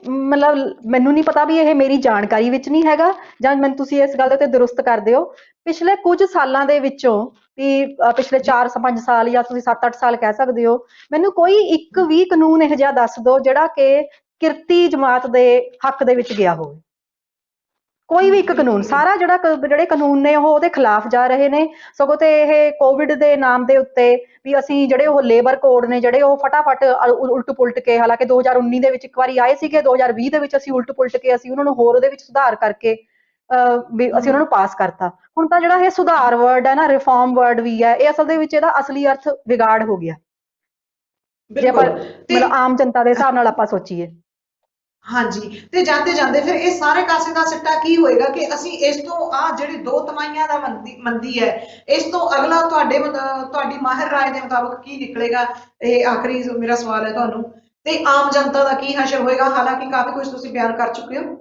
ਮਤਲਬ ਮੈਨੂੰ ਨਹੀਂ ਪਤਾ ਵੀ ਇਹ ਮੇਰੀ ਜਾਣਕਾਰੀ ਵਿੱਚ ਨਹੀਂ ਹੈਗਾ, ਜਾਂ ਮੈਨੂੰ ਤੁਸੀਂ ਇਸ ਗੱਲ ਦੇ ਉੱਤੇ ਦਰੁਸਤ ਕਰ ਦਿਓ। ਪਿਛਲੇ ਕੁਝ ਸਾਲਾਂ ਦੇ ਵਿੱਚੋਂ ਵੀ ਪਿਛਲੇ ਜੀ 4-5 ਸਾਲ ਜਾਂ ਤੁਸੀਂ 7-8 ਸਾਲ ਕਹਿ ਸਕਦੇ ਹੋ, ਮੈਨੂੰ ਕੋਈ ਇੱਕ ਵੀ ਕਾਨੂੰਨ ਇਹੋ ਜਿਹਾ ਦੱਸ ਦਿਓ ਜਿਹੜਾ ਕਿ ਕਿਰਤੀ ਜਮਾਤ ਦੇ ਹੱਕ ਦੇ ਵਿੱਚ ਗਿਆ ਹੋਵੇ। ਕੋਈ ਵੀ ਇੱਕ ਕਾਨੂੰਨ, ਬਿਲਕੁਲ ਵੀ ਸਾਰਾ ਜਿਹੜੇ ਕਾਨੂੰਨ ਨੇ ਉਹ ਉਹਦੇ ਖਿਲਾਫ ਜਾ ਰਹੇ ਨੇ। ਸਗੋਂ ਤੇ ਇਹ ਕੋਵਿਡ ਦੇ ਨਾਮ ਦੇ ਉੱਤੇ ਵੀ ਅਸੀਂ ਜਿਹੜੇ ਉਹ ਲੇਬਰ ਕੋਡ ਨੇ ਜਿਹੜੇ ਉਹ ਫਟਾਫਟ ਉਲਟ ਪੁਲਟ ਕੇ, ਹਾਲਾਂਕਿ 2019 ਦੇ ਵਿੱਚ ਇੱਕ ਵਾਰੀ ਆਏ ਸੀਗੇ, 2020 ਦੇ ਵਿੱਚ ਅਸੀਂ ਉਲਟ ਪੁਲਟ ਕੇ ਅਸੀਂ ਉਹਨਾਂ ਨੂੰ ਹੋਰ ਉਹਦੇ ਵਿੱਚ ਸੁਧਾਰ ਕਰਕੇ ਵੀ ਅਸੀਂ ਉਹਨਾਂ ਨੂੰ ਪਾਸ ਕਰਤਾ। ਹੁਣ ਤਾਂ ਜਿਹੜਾ ਇਹ ਸੁਧਾਰ ਵਰਡ ਹੈ ਨਾ, ਰਿਫਾਰਮ ਵਰਡ ਵੀ ਹੈ, ਇਹ ਅਸਲ ਦੇ ਵਿੱਚ ਇਹਦਾ ਅਸਲੀ ਅਰਥ ਵਿਗਾੜ ਹੋ ਗਿਆ, ਜੇ ਆਪਾਂ ਬਿਲਕੁਲ। ਤੇ ਮਤਲਬ ਆਮ ਜਨਤਾ ਦੇ ਹਿਸਾਬ ਨਾਲ ਆਪਾਂ ਸੋਚੀਏ। ਹਾਂਜੀ, ਤੇ ਜਾਂਦੇ ਜਾਂਦੇ ਫਿਰ ਇਹ ਸਾਰੇ ਕਾਸੇ ਦਾ ਸਿੱਟਾ ਕੀ ਹੋਏਗਾ ਕਿ ਅਸੀਂ ਇਸ ਤੋਂ ਆ ਜਿਹੜੀ 2 ਤਿਮਾਹੀਆਂ ਦਾ ਮੰਦੀ ਹੈ, ਇਸ ਤੋਂ ਅਗਲਾ ਤੁਹਾਡੀ ਮਾਹਿਰ ਰਾਏ ਦੇ ਮੁਤਾਬਕ ਕੀ ਨਿਕਲੇਗਾ? ਇਹ ਆਖਰੀ ਮੇਰਾ ਸਵਾਲ ਹੈ ਤੁਹਾਨੂੰ। ਤੇ ਆਮ ਜਨਤਾ ਦਾ ਕੀ ਹਸ਼ਰ ਹੋਏਗਾ? ਹਾਲਾਂਕਿ ਕਾਫੀ ਕੁਝ ਤੁਸੀਂ ਬਿਆਨ ਕਰ ਚੁੱਕੇ ਹੋ।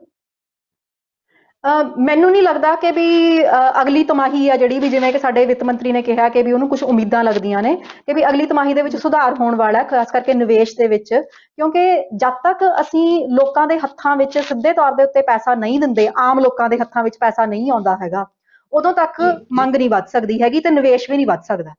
ਮੈਨੂੰ ਨਹੀਂ ਲੱਗਦਾ ਕਿ ਵੀ ਅਗਲੀ ਤਿਮਾਹੀ ਆ ਜਿਹੜੀ ਵੀ, ਜਿਵੇਂ ਕਿ ਸਾਡੇ ਵਿੱਤ ਮੰਤਰੀ ਨੇ ਕਿਹਾ ਕਿ ਵੀ ਉਹਨੂੰ ਕੁਝ ਉਮੀਦਾਂ ਲੱਗਦੀਆਂ ਨੇ ਕਿ ਵੀ ਅਗਲੀ ਤਿਮਾਹੀ ਦੇ ਵਿੱਚ ਸੁਧਾਰ ਹੋਣ ਵਾਲਾ ਹੈ, ਖਾਸ ਕਰਕੇ ਨਿਵੇਸ਼ ਦੇ ਵਿੱਚ। ਕਿਉਂਕਿ ਜਦ ਤੱਕ ਅਸੀਂ ਲੋਕਾਂ ਦੇ ਹੱਥਾਂ ਵਿੱਚ ਸਿੱਧੇ ਤੌਰ ਦੇ ਉੱਤੇ ਪੈਸਾ ਨਹੀਂ ਦਿੰਦੇ, ਆਮ ਲੋਕਾਂ ਦੇ ਹੱਥਾਂ ਵਿੱਚ ਪੈਸਾ ਨਹੀਂ ਆਉਂਦਾ ਹੈਗਾ, ਉਦੋਂ ਤੱਕ ਜੀ ਜੀ। ਮੰਗ ਨਹੀਂ ਵੱਧ ਸਕਦੀ ਹੈਗੀ ਤੇ ਨਿਵੇਸ਼ ਵੀ ਨਹੀਂ ਵੱਧ ਸਕਦਾ।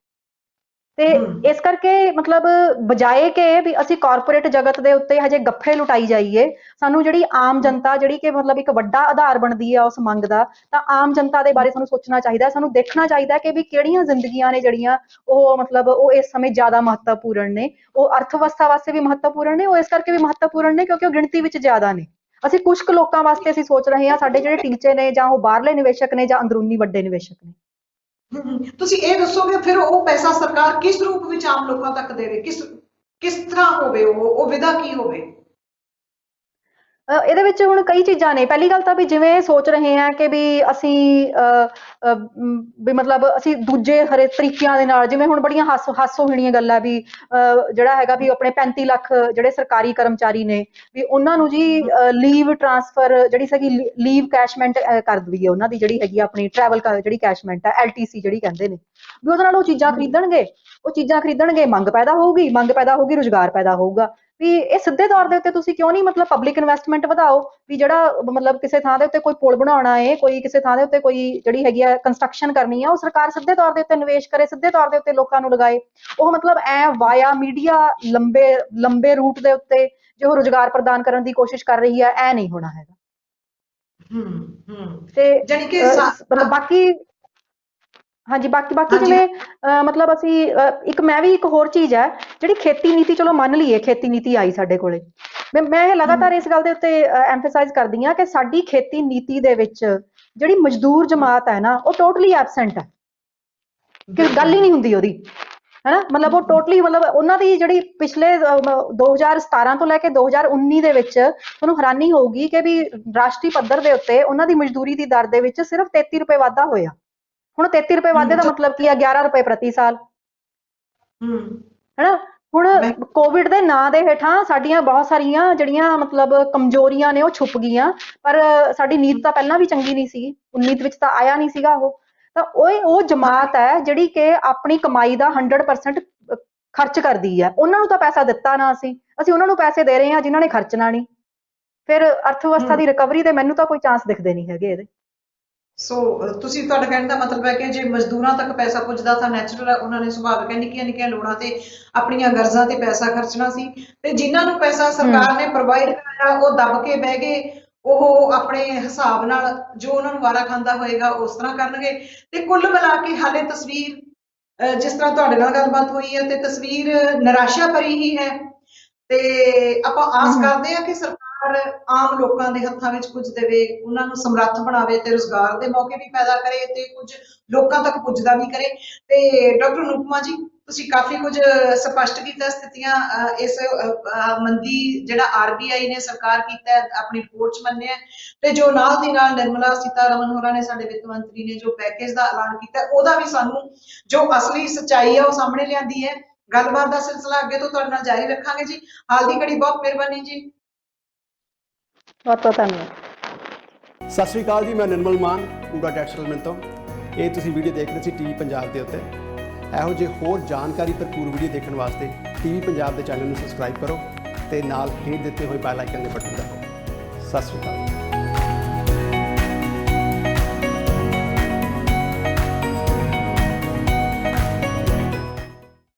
ਤੇ ਇਸ ਕਰਕੇ ਮਤਲਬ ਬਜਾਏ ਕਿ ਵੀ ਅਸੀਂ ਕਾਰਪੋਰੇਟ ਜਗਤ ਦੇ ਉੱਤੇ ਹਜੇ ਗੱਫੇ ਲੁਟਾਈ ਜਾਈਏ, ਸਾਨੂੰ ਜਿਹੜੀ ਆਮ ਜਨਤਾ ਜਿਹੜੀ ਕਿ ਮਤਲਬ ਇੱਕ ਵੱਡਾ ਆਧਾਰ ਬਣਦੀ ਆ ਉਸ ਮੰਗ ਦਾ, ਤਾਂ ਆਮ ਜਨਤਾ ਦੇ ਬਾਰੇ ਸਾਨੂੰ ਸੋਚਣਾ ਚਾਹੀਦਾ। ਸਾਨੂੰ ਦੇਖਣਾ ਚਾਹੀਦਾ ਕਿ ਵੀ ਕਿਹੜੀਆਂ ਜ਼ਿੰਦਗੀਆਂ ਨੇ ਜਿਹੜੀਆਂ ਉਹ ਮਤਲਬ ਉਹ ਇਸ ਸਮੇਂ ਜ਼ਿਆਦਾ ਮਹੱਤਵਪੂਰਨ ਨੇ। ਉਹ ਅਰਥ ਵਿਵਸਥਾ ਵਾਸਤੇ ਵੀ ਮਹੱਤਵਪੂਰਨ ਨੇ, ਉਹ ਇਸ ਕਰਕੇ ਵੀ ਮਹੱਤਵਪੂਰਨ ਨੇ ਕਿਉਂਕਿ ਉਹ ਗਿਣਤੀ ਵਿੱਚ ਜ਼ਿਆਦਾ ਨੇ। ਅਸੀਂ ਕੁਝ ਕੁ ਲੋਕਾਂ ਵਾਸਤੇ ਅਸੀਂ ਸੋਚ ਰਹੇ ਹਾਂ, ਸਾਡੇ ਜਿਹੜੇ ਟੀਚੇ ਨੇ ਜਾਂ ਉਹ ਬਾਹਰਲੇ ਨਿਵੇਸ਼ਕ ਨੇ ਜਾਂ ਅੰਦਰੂਨੀ ਵੱਡੇ ਨਿਵੇਸ਼ਕ ਨੇ। ਤੁਸੀਂ ਇਹ ਦੱਸੋਗੇ ਫਿਰ ਉਹ ਪੈਸਾ ਸਰਕਾਰ ਕਿਸ ਰੂਪ ਵਿੱਚ ਆਮ ਲੋਕਾਂ ਤੱਕ ਦੇਵੇ? ਕਿਸ ਤਰ੍ਹਾਂ ਹੋਵੇ? ਉਹ ਵਿਧਾ ਕੀ ਹੋਵੇ? ਇਹਦੇ ਵਿੱਚ ਹੁਣ ਕਈ ਚੀਜ਼ਾਂ ਨੇ। ਪਹਿਲੀ ਗੱਲ ਤਾਂ ਵੀ ਜਿਵੇਂ ਇਹ ਸੋਚ ਰਹੇ ਹਾਂ ਕਿ ਵੀ ਅਸੀਂ ਵੀ ਮਤਲਬ ਅਸੀਂ ਦੂਜੇ ਹਰੇ ਤਰੀਕਿਆਂ ਦੇ ਨਾਲ, ਜਿਵੇਂ ਹੁਣ ਬੜੀਆਂ ਹਾਸੋਹੀਣੀਆਂ ਗੱਲਾਂ ਵੀ ਜਿਹੜਾ ਹੈਗਾ ਵੀ ਆਪਣੇ 35 ਲੱਖ ਜਿਹੜੇ ਸਰਕਾਰੀ ਕਰਮਚਾਰੀ ਨੇ ਵੀ ਉਹਨਾਂ ਨੂੰ ਜੀ ਲੀਵ ਟਰਾਂਸਫਰ ਜਿਹੜੀ ਸੀਗੀ, ਲੀਵ ਕੈਸ਼ਮੈਂਟ ਕਰ ਦਈਏ ਉਹਨਾਂ ਦੀ, ਜਿਹੜੀ ਹੈਗੀ ਆਪਣੀ ਟਰੈਵਲ ਜਿਹੜੀ ਕੈਸ਼ਮੈਂਟ ਹੈ, LTC ਜਿਹੜੀ ਕਹਿੰਦੇ ਨੇ, ਵੀ ਉਹਦੇ ਨਾਲ ਉਹ ਚੀਜ਼ਾਂ ਖਰੀਦਣਗੇ। ਉਹ ਚੀਜ਼ਾਂ ਖਰੀਦਣਗੇ, ਮੰਗ ਪੈਦਾ ਹੋਊਗੀ, ਮੰਗ ਪੈਦਾ ਹੋਊਗੀ, ਰੁਜ਼ਗਾਰ ਪੈਦਾ ਹੋਊਗਾ। ਵੀ ਇਹ ਸਿੱਧੇ ਤੌਰ ਦੇ ਉੱਤੇ ਤੁਸੀਂ ਕਿਉਂ ਨਹੀਂ ਮਤਲਬ ਪਬਲਿਕ ਇਨਵੈਸਟਮੈਂਟ ਵਧਾਓ? ਵੀ ਜਿਹੜਾ ਮਤਲਬ ਕਿਸੇ ਥਾਂ ਦੇ ਉੱਤੇ ਕੋਈ ਪੁਲ ਬਣਾਉਣਾ ਹੈ, ਕੋਈ ਕਿਸੇ ਥਾਂ ਦੇ ਉੱਤੇ ਕੋਈ ਜਿਹੜੀ ਹੈਗੀ ਆ ਕੰਸਟਰਕਸ਼ਨ ਕਰਨੀ ਆ, ਉਹ ਸਰਕਾਰ ਸਿੱਧੇ ਤੌਰ ਦੇ ਉੱਤੇ ਨਿਵੇਸ਼ ਕਰੇ, ਸਿੱਧੇ ਤੌਰ ਦੇ ਉੱਤੇ ਲੋਕਾਂ ਨੂੰ ਲਗਾਏ। ਉਹ ਮਤਲਬ ਐ ਵਾਇਆ ਮੀਡੀਆ ਲੰਬੇ ਰੂਟ ਦੇ ਉੱਤੇ ਜੋ ਰੁਜ਼ਗਾਰ ਪ੍ਰਦਾਨ ਕਰਨ ਦੀ ਕੋਸ਼ਿਸ਼ ਕਰ ਰਹੀ ਹੈ, ਐ ਨਹੀਂ ਹੋਣਾ ਹੈਗਾ। ਤੇ ਜਾਣੀ ਕਿ ਬਾਕੀ ਹਾਂਜੀ, ਬਾਕੀ ਹਾਂਜੀ। ਜਿਵੇਂ ਮਤਲਬ ਅਸੀਂ ਇੱਕ ਹੋਰ ਚੀਜ਼ ਹੈ ਜਿਹੜੀ ਖੇਤੀ ਨੀਤੀ, ਚਲੋ ਮੰਨ ਲਈਏ ਖੇਤੀ ਨੀਤੀ ਆਈ ਸਾਡੇ ਕੋਲੇ, ਮੈਂ ਇਹ ਲਗਾਤਾਰ ਇਸ ਗੱਲ ਦੇ ਉੱਤੇ ਐਮਫੇਸਾਈਜ਼ ਕਰਦੀ ਹਾਂ ਕਿ ਸਾਡੀ ਖੇਤੀ ਨੀਤੀ ਦੇ ਵਿੱਚ ਜਿਹੜੀ ਮਜ਼ਦੂਰ ਜਮਾਤ ਹੈ ਨਾ, ਉਹ ਟੋਟਲੀ ਐਬਸੈਂਟ ਹੈ, ਕਿ ਗੱਲ ਹੀ ਨਹੀਂ ਹੁੰਦੀ ਉਹਦੀ, ਹੈਨਾ। ਮਤਲਬ ਉਹ ਟੋਟਲੀ ਮਤਲਬ ਉਹਨਾਂ ਦੀ ਜਿਹੜੀ ਪਿਛਲੇ 2017 ਤੋਂ ਲੈ ਕੇ 2019 ਦੇ ਵਿੱਚ ਤੁਹਾਨੂੰ ਹੈਰਾਨੀ ਹੋਊਗੀ ਕਿ ਵੀ ਰਾਸ਼ਟਰੀ ਪੱਧਰ ਦੇ ਉੱਤੇ ਉਹਨਾਂ ਦੀ ਮਜ਼ਦੂਰੀ ਦੀ ਦਰ ਦੇ ਵਿੱਚ ਸਿਰਫ 33 ਰੁਪਏ ਵਾਧਾ ਹੋਇਆ। ਹੁਣ 33 ਰੁਪਏ ਵਾਧੇ ਦਾ ਮਤਲਬ ਕੀ ਆ? 11 ਰੁਪਏ ਪ੍ਰਤੀ ਸਾਲ, ਹੈਨਾ। ਹੁਣ ਕੋਵਿਡ ਦੇ ਨਾਂ ਦੇ ਹੇਠਾਂ ਸਾਡੀਆਂ ਬਹੁਤ ਸਾਰੀਆਂ ਜਿਹੜੀਆਂ ਮਤਲਬ ਕਮਜ਼ੋਰੀਆਂ ਨੇ ਉਹ ਛੁਪ ਗਈਆਂ, ਪਰ ਸਾਡੀ ਨੀਤ ਤਾਂ ਪਹਿਲਾਂ ਵੀ ਚੰਗੀ ਨਹੀਂ ਸੀਗੀ, ਨੀਤ ਵਿੱਚ ਤਾਂ ਆਇਆ ਨਹੀਂ ਸੀਗਾ ਉਹ। ਤਾਂ ਉਹ ਜਮਾਤ ਹੈ ਜਿਹੜੀ ਕਿ ਆਪਣੀ ਕਮਾਈ ਦਾ 100% ਖਰਚ ਕਰਦੀ ਹੈ। ਉਹਨਾਂ ਨੂੰ ਤਾਂ ਪੈਸਾ ਦਿੱਤਾ ਨਾ, ਅਸੀਂ ਉਹਨਾਂ ਨੂੰ ਪੈਸੇ ਦੇ ਰਹੇ ਹਾਂ ਜਿਨ੍ਹਾਂ ਨੇ ਖਰਚਣਾ ਨਹੀਂ। ਫਿਰ ਅਰਥ ਵਿਵਸਥਾ ਦੀ ਰਿਕਵਰੀ ਦੇ ਮੈਨੂੰ ਤਾਂ ਕੋਈ ਚਾਂਸ ਦਿਖਦੇ ਨਹੀਂ ਹੈਗੇ ਇਹਦੇ। ਸੋ ਤੁਹਾਡਾ ਕਹਿਣ ਦਾ ਮਤਲਬ ਹੈ ਕਿ ਜੇ ਮਜ਼ਦੂਰਾਂ ਤੱਕ ਪੈਸਾ ਪੁੱਜਦਾ ਤਾਂ ਨੈਚੁਰਲ ਹੈ, ਉਹਨਾਂ ਨੇ ਸੁਭਾਵਿਕ ਹੈ ਨਿੱਕੀਆਂ ਨਿੱਕੀਆਂ ਲੋੜਾਂ ਤੇ ਆਪਣੀਆਂ ਗਰਜ਼ਾਂ ਤੇ ਪੈਸਾ ਖਰਚਣਾ ਸੀ, ਤੇ ਜਿਨ੍ਹਾਂ ਨੂੰ ਪੈਸਾ ਸਰਕਾਰ ਨੇ ਪ੍ਰੋਵਾਈਡ ਕਰਾਇਆ ਉਹ ਦੱਬ ਕੇ ਬਹਿ ਗਏ। ਉਹ ਆਪਣੇ ਹਿਸਾਬ ਨਾਲ ਜੋ ਉਹਨਾਂ ਨੂੰ ਵਾਰਾ ਖਾਂਦਾ ਹੋਏਗਾ ਉਸ ਤਰ੍ਹਾਂ ਕਰਨਗੇ। ਤੇ ਕੁੱਲ ਮਿਲਾ ਕੇ ਹਾਲੇ ਤਸਵੀਰ ਜਿਸ ਤਰ੍ਹਾਂ ਤੁਹਾਡੇ ਨਾਲ ਗੱਲਬਾਤ ਹੋਈ ਹੈ, ਤੇ ਤਸਵੀਰ ਨਿਰਾਸ਼ਾ ਭਰੀ ਹੀ ਹੈ। ਤੇ ਆਪਾਂ ਆਸ ਕਰਦੇ ਹਾਂ ਕਿ ਸਰਕਾਰ ਆਮ ਲੋਕਾਂ ਦੇ ਹੱਥਾਂ ਵਿੱਚ ਕੁਝ ਦੇਵੇ, ਉਹਨਾਂ ਨੂੰ ਸਮਰੱਥ ਬਣਾਵੇ ਤੇ ਰੁਜ਼ਗਾਰ ਦੇ ਮੌਕੇ ਵੀ ਪੈਦਾ ਕਰੇ ਤੇ ਕੁਝ ਲੋਕਾਂ ਤੱਕ ਪੁੱਜਦਾ ਵੀ ਕਰੇ। ਤੇ ਡਾਕਟਰ ਅਨੂਪਮਾ ਜੀ, ਤੁਸੀਂ ਕਾਫੀ ਕੁਝ ਸਪਸ਼ਟ ਕੀਤਾ ਸਥਿਤੀਆਂ, ਇਸ ਮੰਦੀ ਜਿਹੜਾ RBI ਨੇ ਸਰਕਾਰ ਕੀਤਾ ਆਪਣੀ ਰਿਪੋਰਟ 'ਚ ਮੰਨਿਆ, ਤੇ ਜੋ ਨਾਲ ਦੀ ਨਾਲ ਨਿਰਮਲਾ ਸੀਤਾਰਮਨ ਹੋਰਾਂ ਨੇ, ਸਾਡੇ ਵਿੱਤ ਮੰਤਰੀ ਨੇ ਜੋ ਪੈਕੇਜ ਦਾ ਐਲਾਨ ਕੀਤਾ, ਉਹਦਾ ਵੀ ਸਾਨੂੰ ਜੋ ਅਸਲੀ ਸੱਚਾਈ ਹੈ ਉਹ ਸਾਹਮਣੇ ਲਿਆਂਦੀ ਹੈ। ਗੱਲਬਾਤ ਦਾ ਸਿਲਸਿਲਾ ਅੱਗੇ ਤੋਂ ਤੁਹਾਡੇ ਨਾਲ ਜਾਰੀ ਰੱਖਾਂਗੇ ਜੀ। ਹਾਲ ਦੀ ਘੜੀ ਬਹੁਤ ਮਿਹਰਬਾਨੀ ਜੀ। ਬਹੁਤ ਬਹੁਤ ਧੰਨਵਾਦ। ਸਤਿ ਸ਼੍ਰੀ ਅਕਾਲ ਜੀ, ਮੈਂ ਨਿਰਮਲ ਮਾਨ, ਪੂਰਾ ਟੈਕਸ ਸੈਟਲਮੈਂਟ ਤੋਂ। ਇਹ ਤੁਸੀਂ ਵੀਡੀਓ ਦੇਖ ਰਹੇ ਸੀ TV ਪੰਜਾਬ ਦੇ ਉੱਤੇ। ਇਹੋ ਜਿਹੇ ਹੋਰ ਜਾਣਕਾਰੀ ਭਰਪੂਰ ਵੀਡੀਓ ਦੇਖਣ ਵਾਸਤੇ TV ਪੰਜਾਬ ਦੇ ਚੈਨਲ ਨੂੰ ਸਬਸਕ੍ਰਾਈਬ ਕਰੋ ਤੇ ਨਾਲ ਹੇਠ ਦਿੱਤੇ ਹੋਏ ਬੈਲ ਆਈਕਨ ਦੇ ਬਟਨ ਦਬਾਓ। ਸਤਿ ਸ਼੍ਰੀ ਅਕਾਲ।